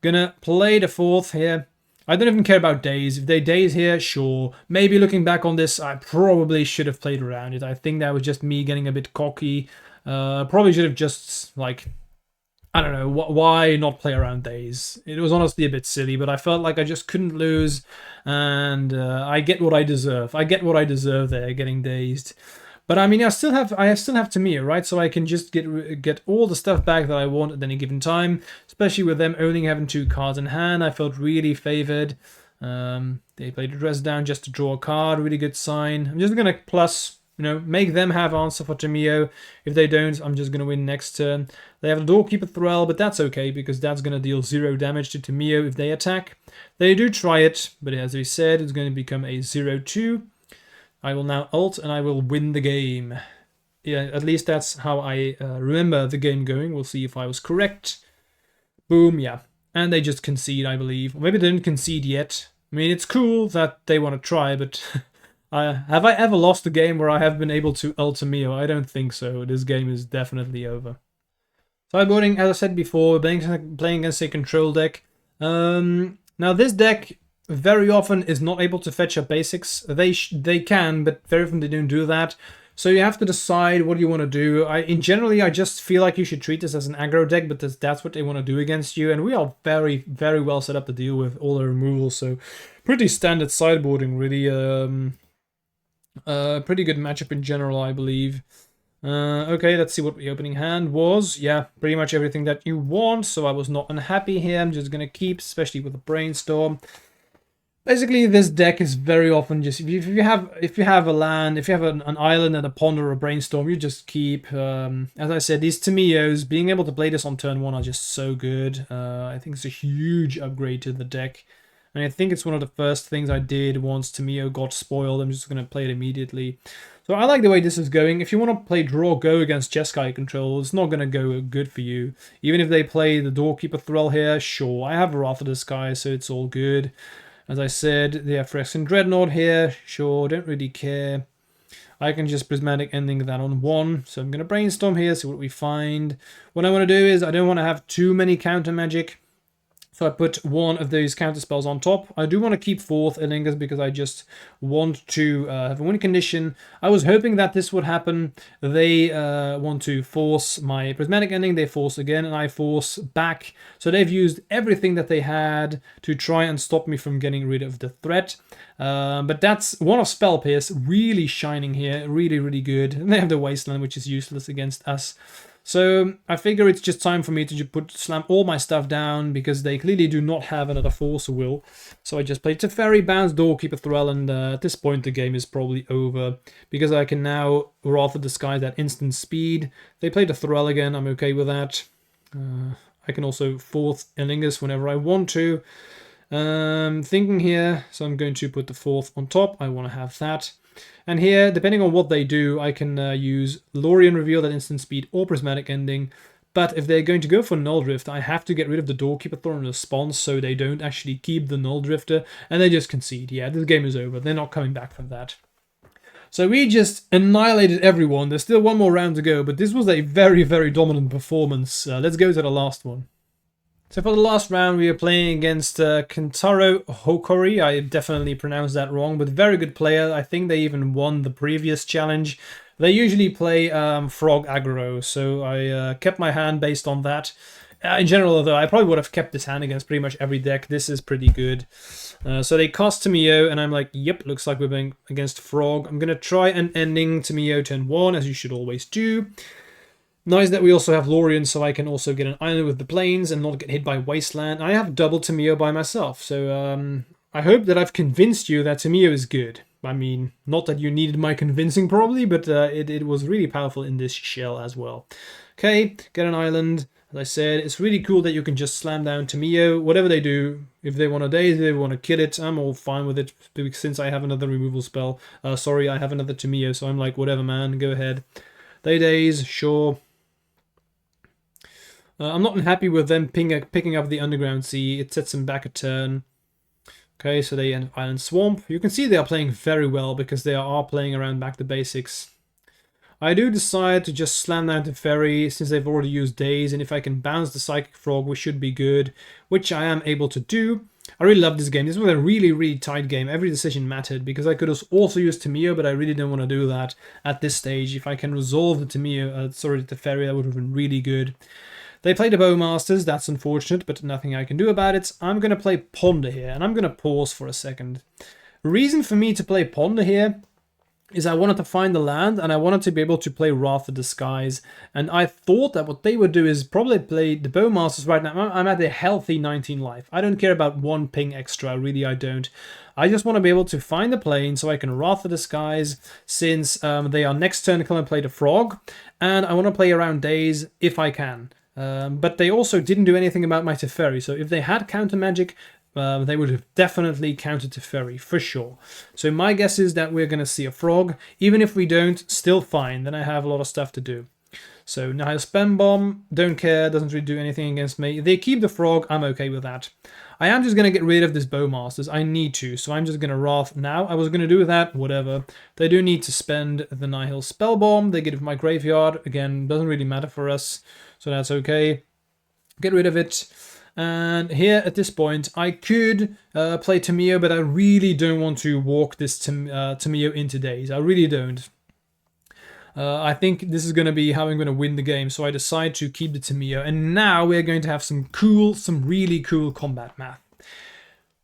Gonna play the 4th here. I don't even care about days. If they days here, sure. Maybe looking back on this, I probably should have played around it. I think that was just me getting a bit cocky. Probably should have just, like... I don't know, why not play around days? It was honestly a bit silly, but I felt like I just couldn't lose, and I get what I deserve. I get what I deserve there, getting dazed. But I mean, I still have Tamiyo, right? So I can just get all the stuff back that I want at any given time, especially with them only having 2 cards in hand. I felt really favored. They played a Dress Down just to draw a card, really good sign. I'm just gonna plus... You know, make them have answer for Tamiyo. If they don't, I'm just going to win next turn. They have a Doorkeeper Thrall, but that's okay, because that's going to deal 0 damage to Tamiyo if they attack. They do try it, but as we said, it's going to become a 0-2. I will now ult, and I will win the game. yeah, at least that's how I remember the game going. We'll see if I was correct. Boom, yeah. And they just concede, I believe. Or maybe they didn't concede yet. I mean, it's cool that they want to try, but have I ever lost a game where I have been able to ult Tamiyo? I don't think so. This game is definitely over. Sideboarding, as I said before, playing against a control deck. Now this deck very often is not able to fetch up basics. They can, but very often they don't do that. So you have to decide what you want to do. Generally, I just feel like you should treat this as an aggro deck, but that's what they want to do against you. And we are very, very well set up to deal with all the removals. So pretty standard sideboarding, really. Pretty good matchup in general, I believe. Okay, let's see what the opening hand was. Yeah, pretty much everything that you want. So I was not unhappy here. I'm just going to keep, especially with a brainstorm. Basically, this deck is very often just if you have a land, if you have an island and a pond or a brainstorm, you just keep. As I said, these Tamiyos, being able to play this on turn 1 are just so good. I think it's a huge upgrade to the deck, and I think it's one of the first things I did once Tamiyo got spoiled. I'm just going to play it immediately. So I like the way this is going. If you want to play draw go against Jeskai control, it's not going to go good for you. Even if they play the Doorkeeper Thrall here, sure. I have Wrath of the Sky, so it's all good. As I said, they have Phyrexian Dreadnought here. Sure, don't really care. I can just Prismatic Ending that on 1. So I'm going to brainstorm here, see what we find. What I want to do is I don't want to have too many counter magic. So I put one of those counter spells on top. I do want to keep 4th Elingus because I just want to have a win condition. I was hoping that this would happen. They want to force my Prismatic Ending. They force again, and I force back. So they've used everything that they had to try and stop me from getting rid of the threat. But that's one of Spell Pierce really shining here. Really, really good. And they have the Wasteland, which is useless against us. So I figure it's just time for me to slam all my stuff down because they clearly do not have another Force of Will. So I just play Teferi, bounce Doorkeeper Thrall, and at this point the game is probably over because I can now Wrath of the Sky at instant speed. They play the Thrall again, I'm okay with that. I can also 4th Elingus whenever I want to. Thinking here, so I'm going to put the 4th on top. I want to have that. And here, depending on what they do, I can use Lorien Reveal at instant speed or Prismatic Ending. But if they're going to go for Null Drift, I have to get rid of the Doorkeeper Thrall in response so they don't actually keep the Null Drifter. And they just concede. Yeah, this game is over. They're not coming back from that. So we just annihilated everyone. There's still one more round to go, but this was a very, very dominant performance. Let's go to the last one. So for the last round, we are playing against Kentaro Hokori. I definitely pronounced that wrong, but very good player. I think they even won the previous challenge. They usually play Frog Aggro, so I kept my hand based on that. In general, though, I probably would have kept this hand against pretty much every deck. This is pretty good. So they cast Tamiyo, and I'm like, yep, looks like we're going against Frog. I'm going to try an ending Tamiyo turn 1, as you should always do. Nice that we also have Lorien, so I can also get an island with the plains and not get hit by Wasteland. I have double Tamiyo by myself, so I hope that I've convinced you that Tamiyo is good. I mean, not that you needed my convincing probably, but it was really powerful in this shell as well. Okay, get an island. As I said, it's really cool that you can just slam down Tamiyo, whatever they do. If they want to daze, if they want to kill it, I'm all fine with it, since I have another removal spell. Sorry, I have another Tamiyo, so I'm like, whatever, man, go ahead. They daze, sure. I'm not unhappy with them picking up the Underground Sea. It sets them back a turn. Okay, so they end Island Swamp. You can see they are playing very well because they are playing around back to basics. I do decide to just slam down to Ferry since they've already used Daze, and if I can bounce the Psychic Frog, we should be good, which I am able to do. I really love this game. This was a really, really tight game. Every decision mattered because I could also use Tamiyo, but I really don't want to do that at this stage. If I can resolve the Tamiyo, the Ferry, that would have been really good. They play the Bowmasters, that's unfortunate, but nothing I can do about it. I'm going to play Ponder here, and I'm going to pause for a second. The reason for me to play Ponder here is I wanted to find the land, and I wanted to be able to play Wrath of the Skies. And I thought that what they would do is probably play the Bowmasters right now. I'm at a healthy 19 life. I don't care about 1 ping extra, really I don't. I just want to be able to find the plane so I can Wrath of the Skies since they are next turn come and play the Frog. And I want to play around Daze if I can. But they also didn't do anything about my Teferi, so if they had counter magic, they would have definitely countered Teferi, for sure. So my guess is that we're going to see a Frog. Even if we don't, still fine. Then I have a lot of stuff to do. So Nihil Spam Bomb, don't care, doesn't really do anything against me. They keep the Frog, I'm okay with that. I am just going to get rid of this Bowmasters, I need to, so I'm just going to Wrath now. I was going to do that, whatever. They do need to spend the Nihil Spell Bomb, they get it from my graveyard, again, doesn't really matter for us, so that's okay. Get rid of it. And here at this point, I could play Tamiyo, but I really don't want to walk this Tamiyo into days. I really don't. I think this is going to be how I'm going to win the game, so I decide to keep the Tamiyo. And now we're going to have some really cool combat math.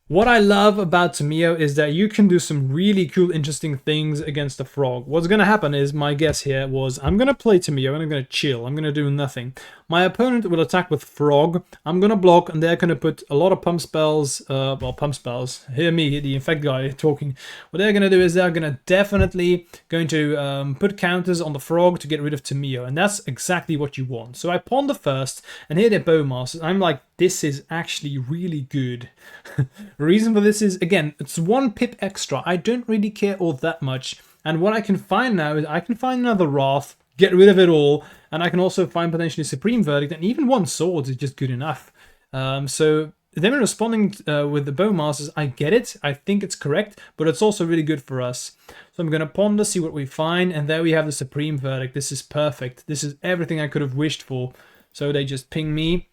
What I love about Tamiyo is that you can do some really cool, interesting things against the Frog. What's going to happen is, my guess here was, I'm going to play Tamiyo and I'm going to chill. I'm going to do nothing. My opponent will attack with Frog. I'm going to block and they're going to put a lot of pump spells. Well, pump spells. Hear me, the infect guy, talking. What they're going to do is they're going to definitely put counters on the Frog to get rid of Tamiyo. And that's exactly what you want. So I pawn the first and here they're Bowmasters. I'm like, this is actually really good. The reason for this is, again, it's 1 pip extra. I don't really care all that much. And what I can find now is I can find another Wrath, get rid of it all, and I can also find potentially Supreme Verdict, and even 1 Swords is just good enough. So them responding with the Bowmasters, I get it. I think it's correct, but it's also really good for us. So I'm going to ponder, see what we find, and there we have the Supreme Verdict. This is perfect. This is everything I could have wished for. So they just ping me.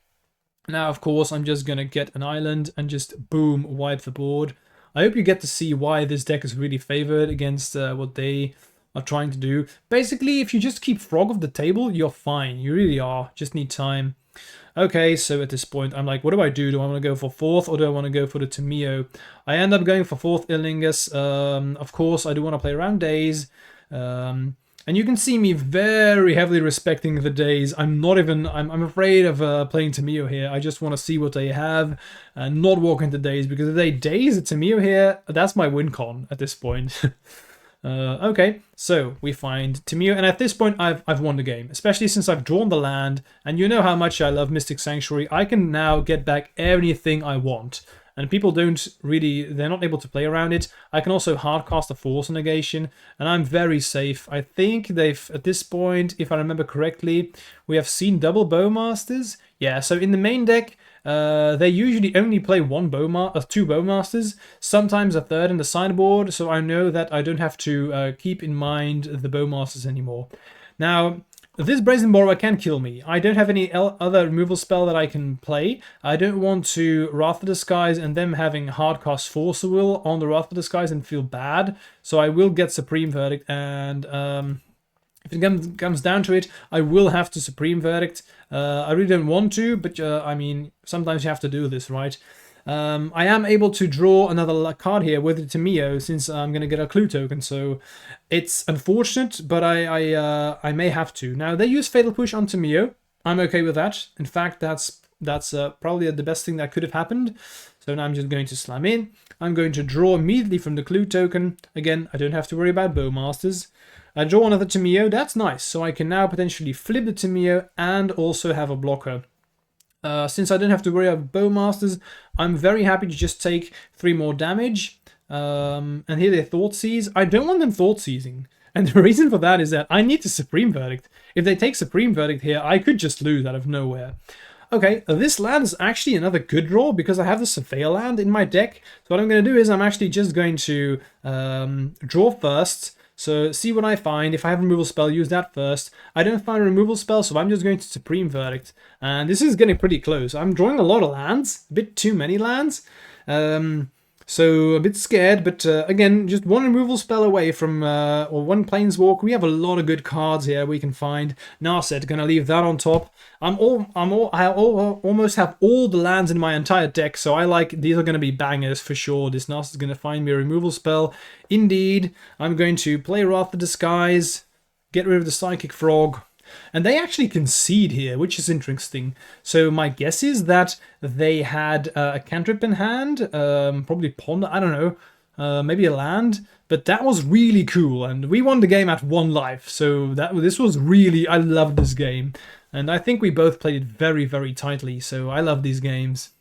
Now, of course, I'm just going to get an island and just, boom, wipe the board. I hope you get to see why this deck is really favored against what they are trying to do. Basically, if you just keep Frog off the table, you're fine. You really are. Just need time. Okay, so at this point, I'm like, what do I do? Do I want to go for 4th or do I want to go for the Tamiyo? I end up going for 4th Illingus. Of course, I do want to play around days. And you can see me very heavily respecting the days. I'm afraid of playing Tamiyo here. I just want to see what they have and not walk into days, because if they daze a Tamiyo here, that's my win con at this point. Okay, so we find Tamiyo, and at this point I've won the game, especially since I've drawn the land, and you know how much I love Mystic Sanctuary. I can now get back anything I want. And people they're not able to play around it. I can also hardcast a Force Negation, and I'm very safe. I think at this point, if I remember correctly, we have seen double Bowmasters. Yeah, so in the main deck, they usually only play 2 Bowmasters, sometimes a 3rd in the sideboard, so I know that I don't have to keep in mind the Bowmasters anymore. Now, this Brazen Borrower can kill me. I don't have any other removal spell that I can play. I don't want to Wrath the Disguise and them having hardcast Force Will on the Wrath the Disguise and feel bad. So I will get Supreme Verdict, and if it comes down to it, I will have to Supreme Verdict. I really don't want to, but I mean, sometimes you have to do this, right? I am able to draw another card here with the Tamiyo, since I'm going to get a clue token, so it's unfortunate, but I may have to. Now, they use Fatal Push on Tamiyo. I'm okay with that. In fact, that's probably the best thing that could have happened. So now I'm just going to slam in. I'm going to draw immediately from the clue token. Again, I don't have to worry about Bowmasters. I draw another Tamiyo. That's nice. So I can now potentially flip the Tamiyo and also have a blocker. Since I don't have to worry about Bowmasters, I'm very happy to just take 3 more damage. And here they're Thoughtseize. I don't want them Thoughtseizing. And the reason for that is that I need the Supreme Verdict. If they take Supreme Verdict here, I could just lose out of nowhere. Okay, this land is actually another good draw because I have the Surveyor land in my deck. So what I'm going to do is I'm actually just going to draw first. So see what I find. If I have a removal spell, use that first. I don't find a removal spell, so I'm just going to Supreme Verdict. And this is getting pretty close. I'm drawing a lot of lands, a bit too many lands. So a bit scared, but again, just 1 removal spell away from, or 1 Planeswalk. We have a lot of good cards here we can find. Narset, gonna leave that on top. I almost have all the lands in my entire deck, so these are gonna be bangers for sure. This Narset is gonna find me a removal spell. Indeed, I'm going to play Wrath the Disguise, get rid of the Psychic Frog. And they actually concede here, which is interesting. So my guess is that they had a cantrip in hand, probably Ponder, I don't know, maybe a land. But that was really cool, and we won the game at 1 life. So this was really, I love this game. And I think we both played it very, very tightly, so I love these games.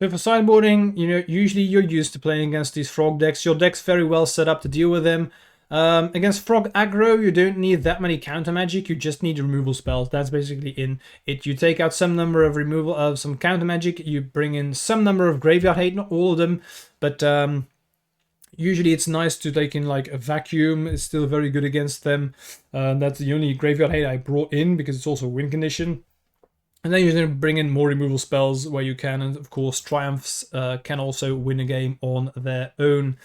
So for sideboarding, you know, usually you're used to playing against these frog decks. Your deck's very well set up to deal with them. Against frog aggro, you don't need that many counter magic. You just need removal spells. That's basically in it. You take out some number of removal of some counter magic. You bring in some number of graveyard hate, not all of them, but usually it's nice to take in like a vacuum. It's still very good against them. That's the only graveyard hate I brought in because it's also win condition. And then you then bring in more removal spells where you can, and of course triumphs can also win a game on their own.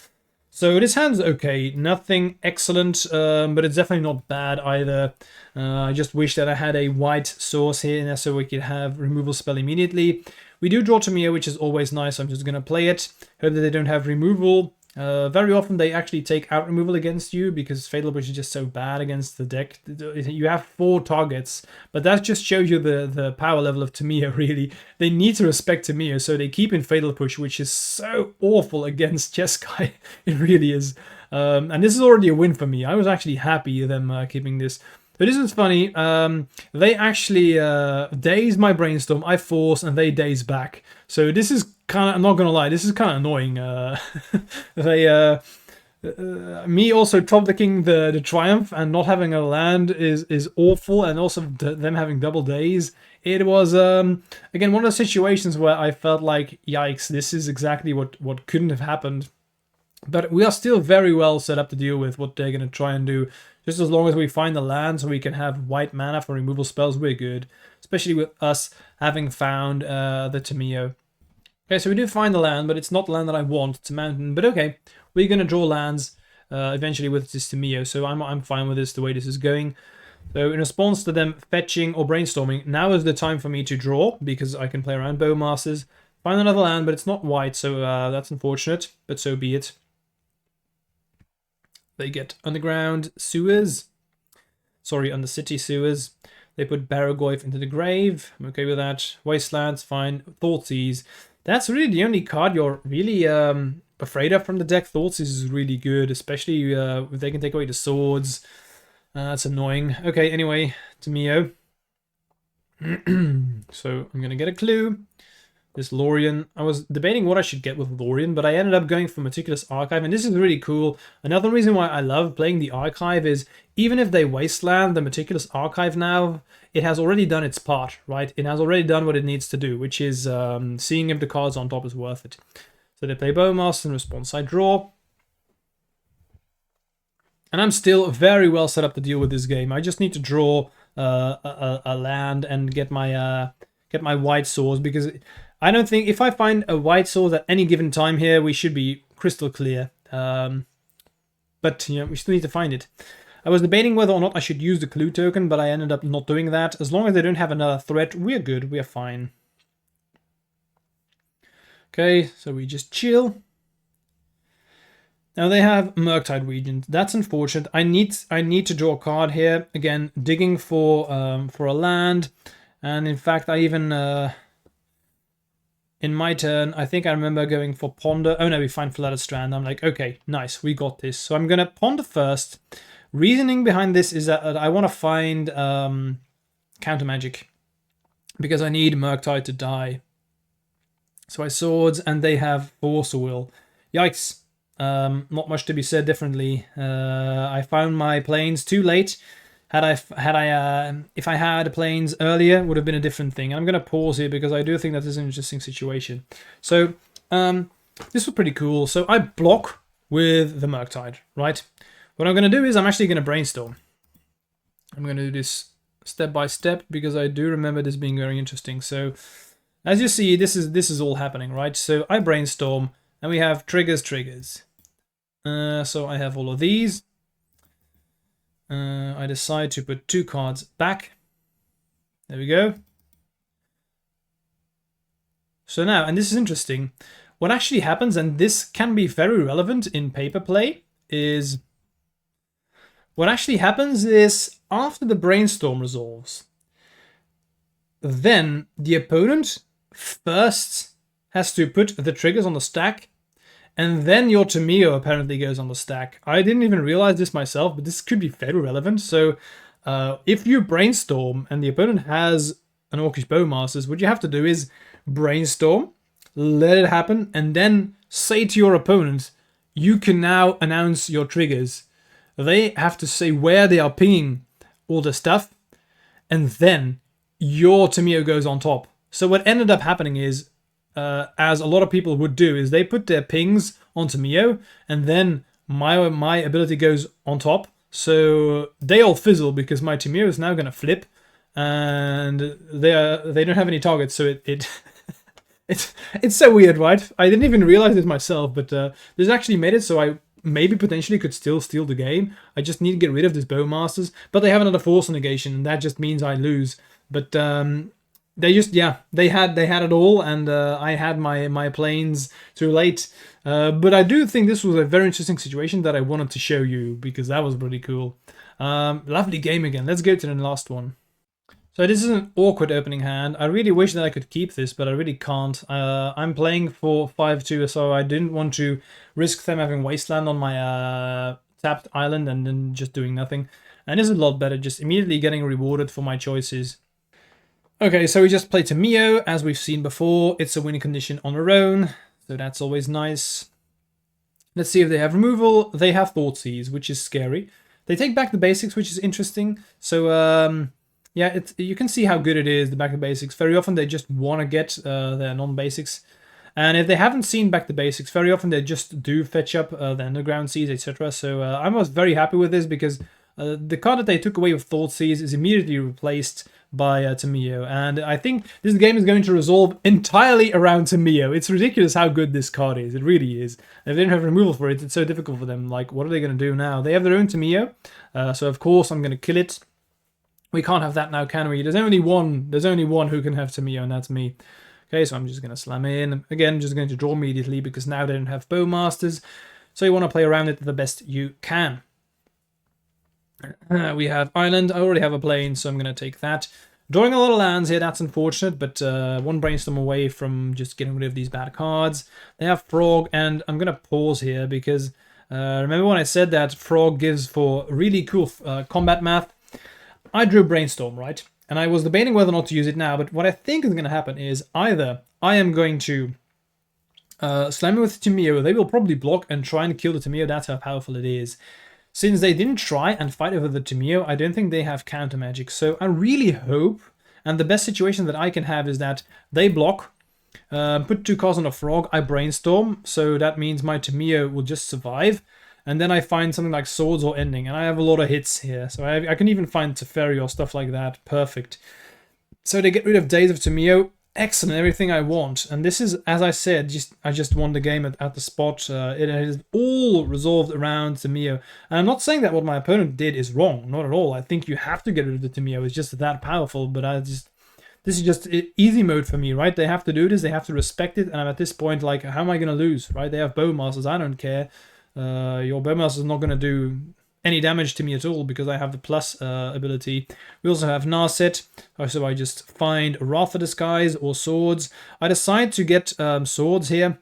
So this hand's okay, nothing excellent, but it's definitely not bad either. I just wish that I had a white source here so we could have removal spell immediately. We do draw Tamiyo, which is always nice, so I'm just going to play it. Hope that they don't have removal. Very often they actually take out removal against you because Fatal Push is just so bad against the deck. You have 4 targets, but that just shows you the power level of Tamiyo, really. They need to respect Tamiyo, so they keep in Fatal Push, which is so awful against Jeskai. It really is. And this is already a win for me. I was actually happy them keeping this. But this is funny. They actually daze my Brainstorm, I force, and they daze back. So this is kind of, I'm not gonna lie, this is kind of annoying. Me also top decking the Triumph and not having a land is awful, and also them having double daze. It was again one of the situations where I felt like, yikes, this is exactly what couldn't have happened. But we are still very well set up to deal with what they're going to try and do. Just as long as we find the land so we can have white mana for removal spells, we're good. Especially with us having found the Tamiyo. Okay, so we do find the land, but it's not the land that I want. It's a mountain. But okay, we're going to draw lands eventually with this Tamiyo. So I'm fine with this, the way this is going. So in response to them fetching or brainstorming, now is the time for me to draw, because I can play around Bowmasters. Find another land, but it's not white, so that's unfortunate, but so be it. They get underground sewers. Sorry, undercity sewers. They put Baragoyf into the grave. I'm okay with that. Wastelands, fine. Thoughtseize. That's really the only card you're really afraid of from the deck. Thoughtseize is really good, especially if they can take away the swords. That's annoying. Okay, anyway, Tamiyo. So I'm going to get a clue. This Lorien. I was debating what I should get with Lorien, but I ended up going for Meticulous Archive, and this is really cool. Another reason why I love playing the Archive is, even if they wasteland the Meticulous Archive now, it has already done its part, right? It has already done what it needs to do, which is seeing if the cards on top is worth it. So they play Bowmaster in response. I draw. And I'm still very well set up to deal with this game. I just need to draw a land and get my white swords, because I don't think, if I find a white sword at any given time here, we should be crystal clear. But, you know, we still need to find it. I was debating whether or not I should use the clue token, but I ended up not doing that. As long as they don't have another threat, we're good, we're fine. Okay, so we just chill. Now they have Murktide Regent. That's unfortunate. I need to draw a card here. Again, digging for a land. And in fact, I even... in my turn, I think I remember going for Ponder. Oh no, we find Flooded Strand. I'm like, okay, nice, we got this. So I'm going to Ponder first. Reasoning behind this is that I want to find Counter Magic, because I need Murktide to die. So I Swords, and they have Force of Will. Yikes. Not much to be said differently. I found my planes too late. If I had planes earlier, would have been a different thing. I'm going to pause here because I do think that this is an interesting situation. So this was pretty cool. So I block with the Murktide, right? What I'm going to do is I'm actually going to brainstorm. I'm going to do this step by step because I do remember this being very interesting. So as you see, this is all happening, right? So I brainstorm, and we have triggers. So I have all of these. I decide to put 2 cards back. There we go. So now, and this is interesting, what actually happens, and this can be very relevant in paper play, is what actually happens is after the brainstorm resolves, then the opponent first has to put the triggers on the stack, and then your Tamiyo apparently goes on the stack. I didn't even realize this myself, but this could be very relevant. So if you brainstorm and the opponent has an Orcish Bowmasters, what you have to do is brainstorm, let it happen, and then say to your opponent, you can now announce your triggers. They have to say where they are pinging all the stuff, and then your Tamiyo goes on top. So what ended up happening is, as a lot of people would do, is they put their pings on Tamiyo, and then my ability goes on top. So they all fizzle because my Tamiyo is now going to flip, and they don't have any targets. So it's so weird, right? I didn't even realize it myself, but this actually made it so I maybe potentially could still steal the game. I just need to get rid of this Bowmasters, but they have another force negation, and that just means I lose. But they just, yeah, they had it all, and I had my planes too late. But I do think this was a very interesting situation that I wanted to show you, because that was pretty cool. Lovely game again. Let's go to the last one. So this is an awkward opening hand. I really wish that I could keep this, but I really can't. I'm playing for 5-2, so I didn't want to risk them having Wasteland on my tapped island and then just doing nothing. And this is a lot better, just immediately getting rewarded for my choices. Okay, so we just played Tamiyo, as we've seen before. It's a winning condition on their own, so that's always nice. Let's see if they have removal. They have Thoughtseize, which is scary. They take back the basics, which is interesting. So, yeah, you can see how good it is, the back to basics. Very often they just want to get their non-basics. And if they haven't seen back to basics, very often they just do fetch up the underground seas, etc. So I was very happy with this, because the card that they took away with Thoughtseize is immediately replaced by Tamiyo. And I think this game is going to resolve entirely around Tamiyo. It's ridiculous how good this card is. It really is. If they don't have removal for it, it's so difficult for them. Like, what are they going to do now? They have their own Tamiyo. So of course I'm going to kill it. We can't have that now, can we? There's only one who can have Tamiyo, and that's me. Okay, so I'm just going to slam in. Again, just going to draw immediately, because now they don't have Bowmasters. So you want to play around it the best you can. We have Island. I already have a plane, so I'm going to take that. Drawing a lot of lands here, that's unfortunate, but one Brainstorm away from just getting rid of these bad cards. They have Frog, and I'm going to pause here, because remember when I said that Frog gives for really cool combat math? I drew Brainstorm, right? And I was debating whether or not to use it now, but what I think is going to happen is either I am going to slam it with Tamiyo. They will probably block and try and kill the Tamiyo. That's how powerful it is. Since they didn't try and fight over the Tamiyo, I don't think they have counter magic. So I really hope, and the best situation that I can have is that they block, put 2 cards on a Frog, I Brainstorm, so that means my Tamiyo will just survive. And then I find something like Swords or Ending, and I have a lot of hits here. So I can even find Teferi or stuff like that. Perfect. So they get rid of Days of Tamiyo. Excellent, everything I want. And this is, as I said, I just won the game at the spot. It is all resolved around Tamiyo. And I'm not saying that what my opponent did is wrong. Not at all. I think you have to get rid of the Tamiyo. It's just that powerful. But this is just easy mode for me, right? They have to do this. They have to respect it. And I'm at this point like, how am I going to lose, right? They have Bowmasters. I don't care. Your Bowmaster is not going to do any damage to me at all, because I have the plus ability. We also have Narset, so I just find Wrath of Disguise or Swords. I decide to get Swords here.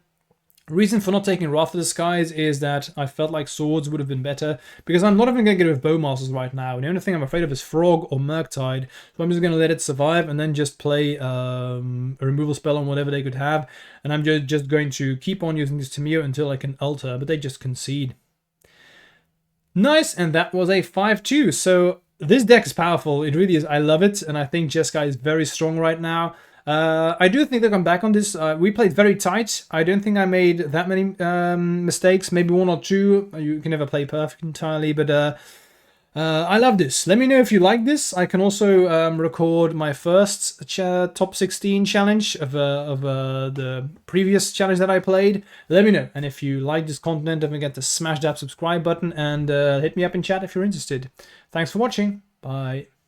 Reason for not taking Wrath of Disguise is that I felt like Swords would have been better, because I'm not even going to get rid of Bowmasters right now. The only thing I'm afraid of is Frog or Murktide, so I'm just going to let it survive and then just play a removal spell on whatever they could have, and I'm just going to keep on using this Tamiyo until I can alter, but they just concede. Nice, and that was a 5-2, so this deck is powerful, it really is, I love it, and I think Jeskai is very strong right now. I do think they'll come back on this. We played very tight. I don't think I made that many mistakes. Maybe 1 or 2. You can never play perfect entirely, but I love this. Let me know if you like this. I can also record my first top 16 challenge of the previous challenge that I played. Let me know. And if you like this content, don't forget to smash that subscribe button and hit me up in chat if you're interested. Thanks for watching. Bye.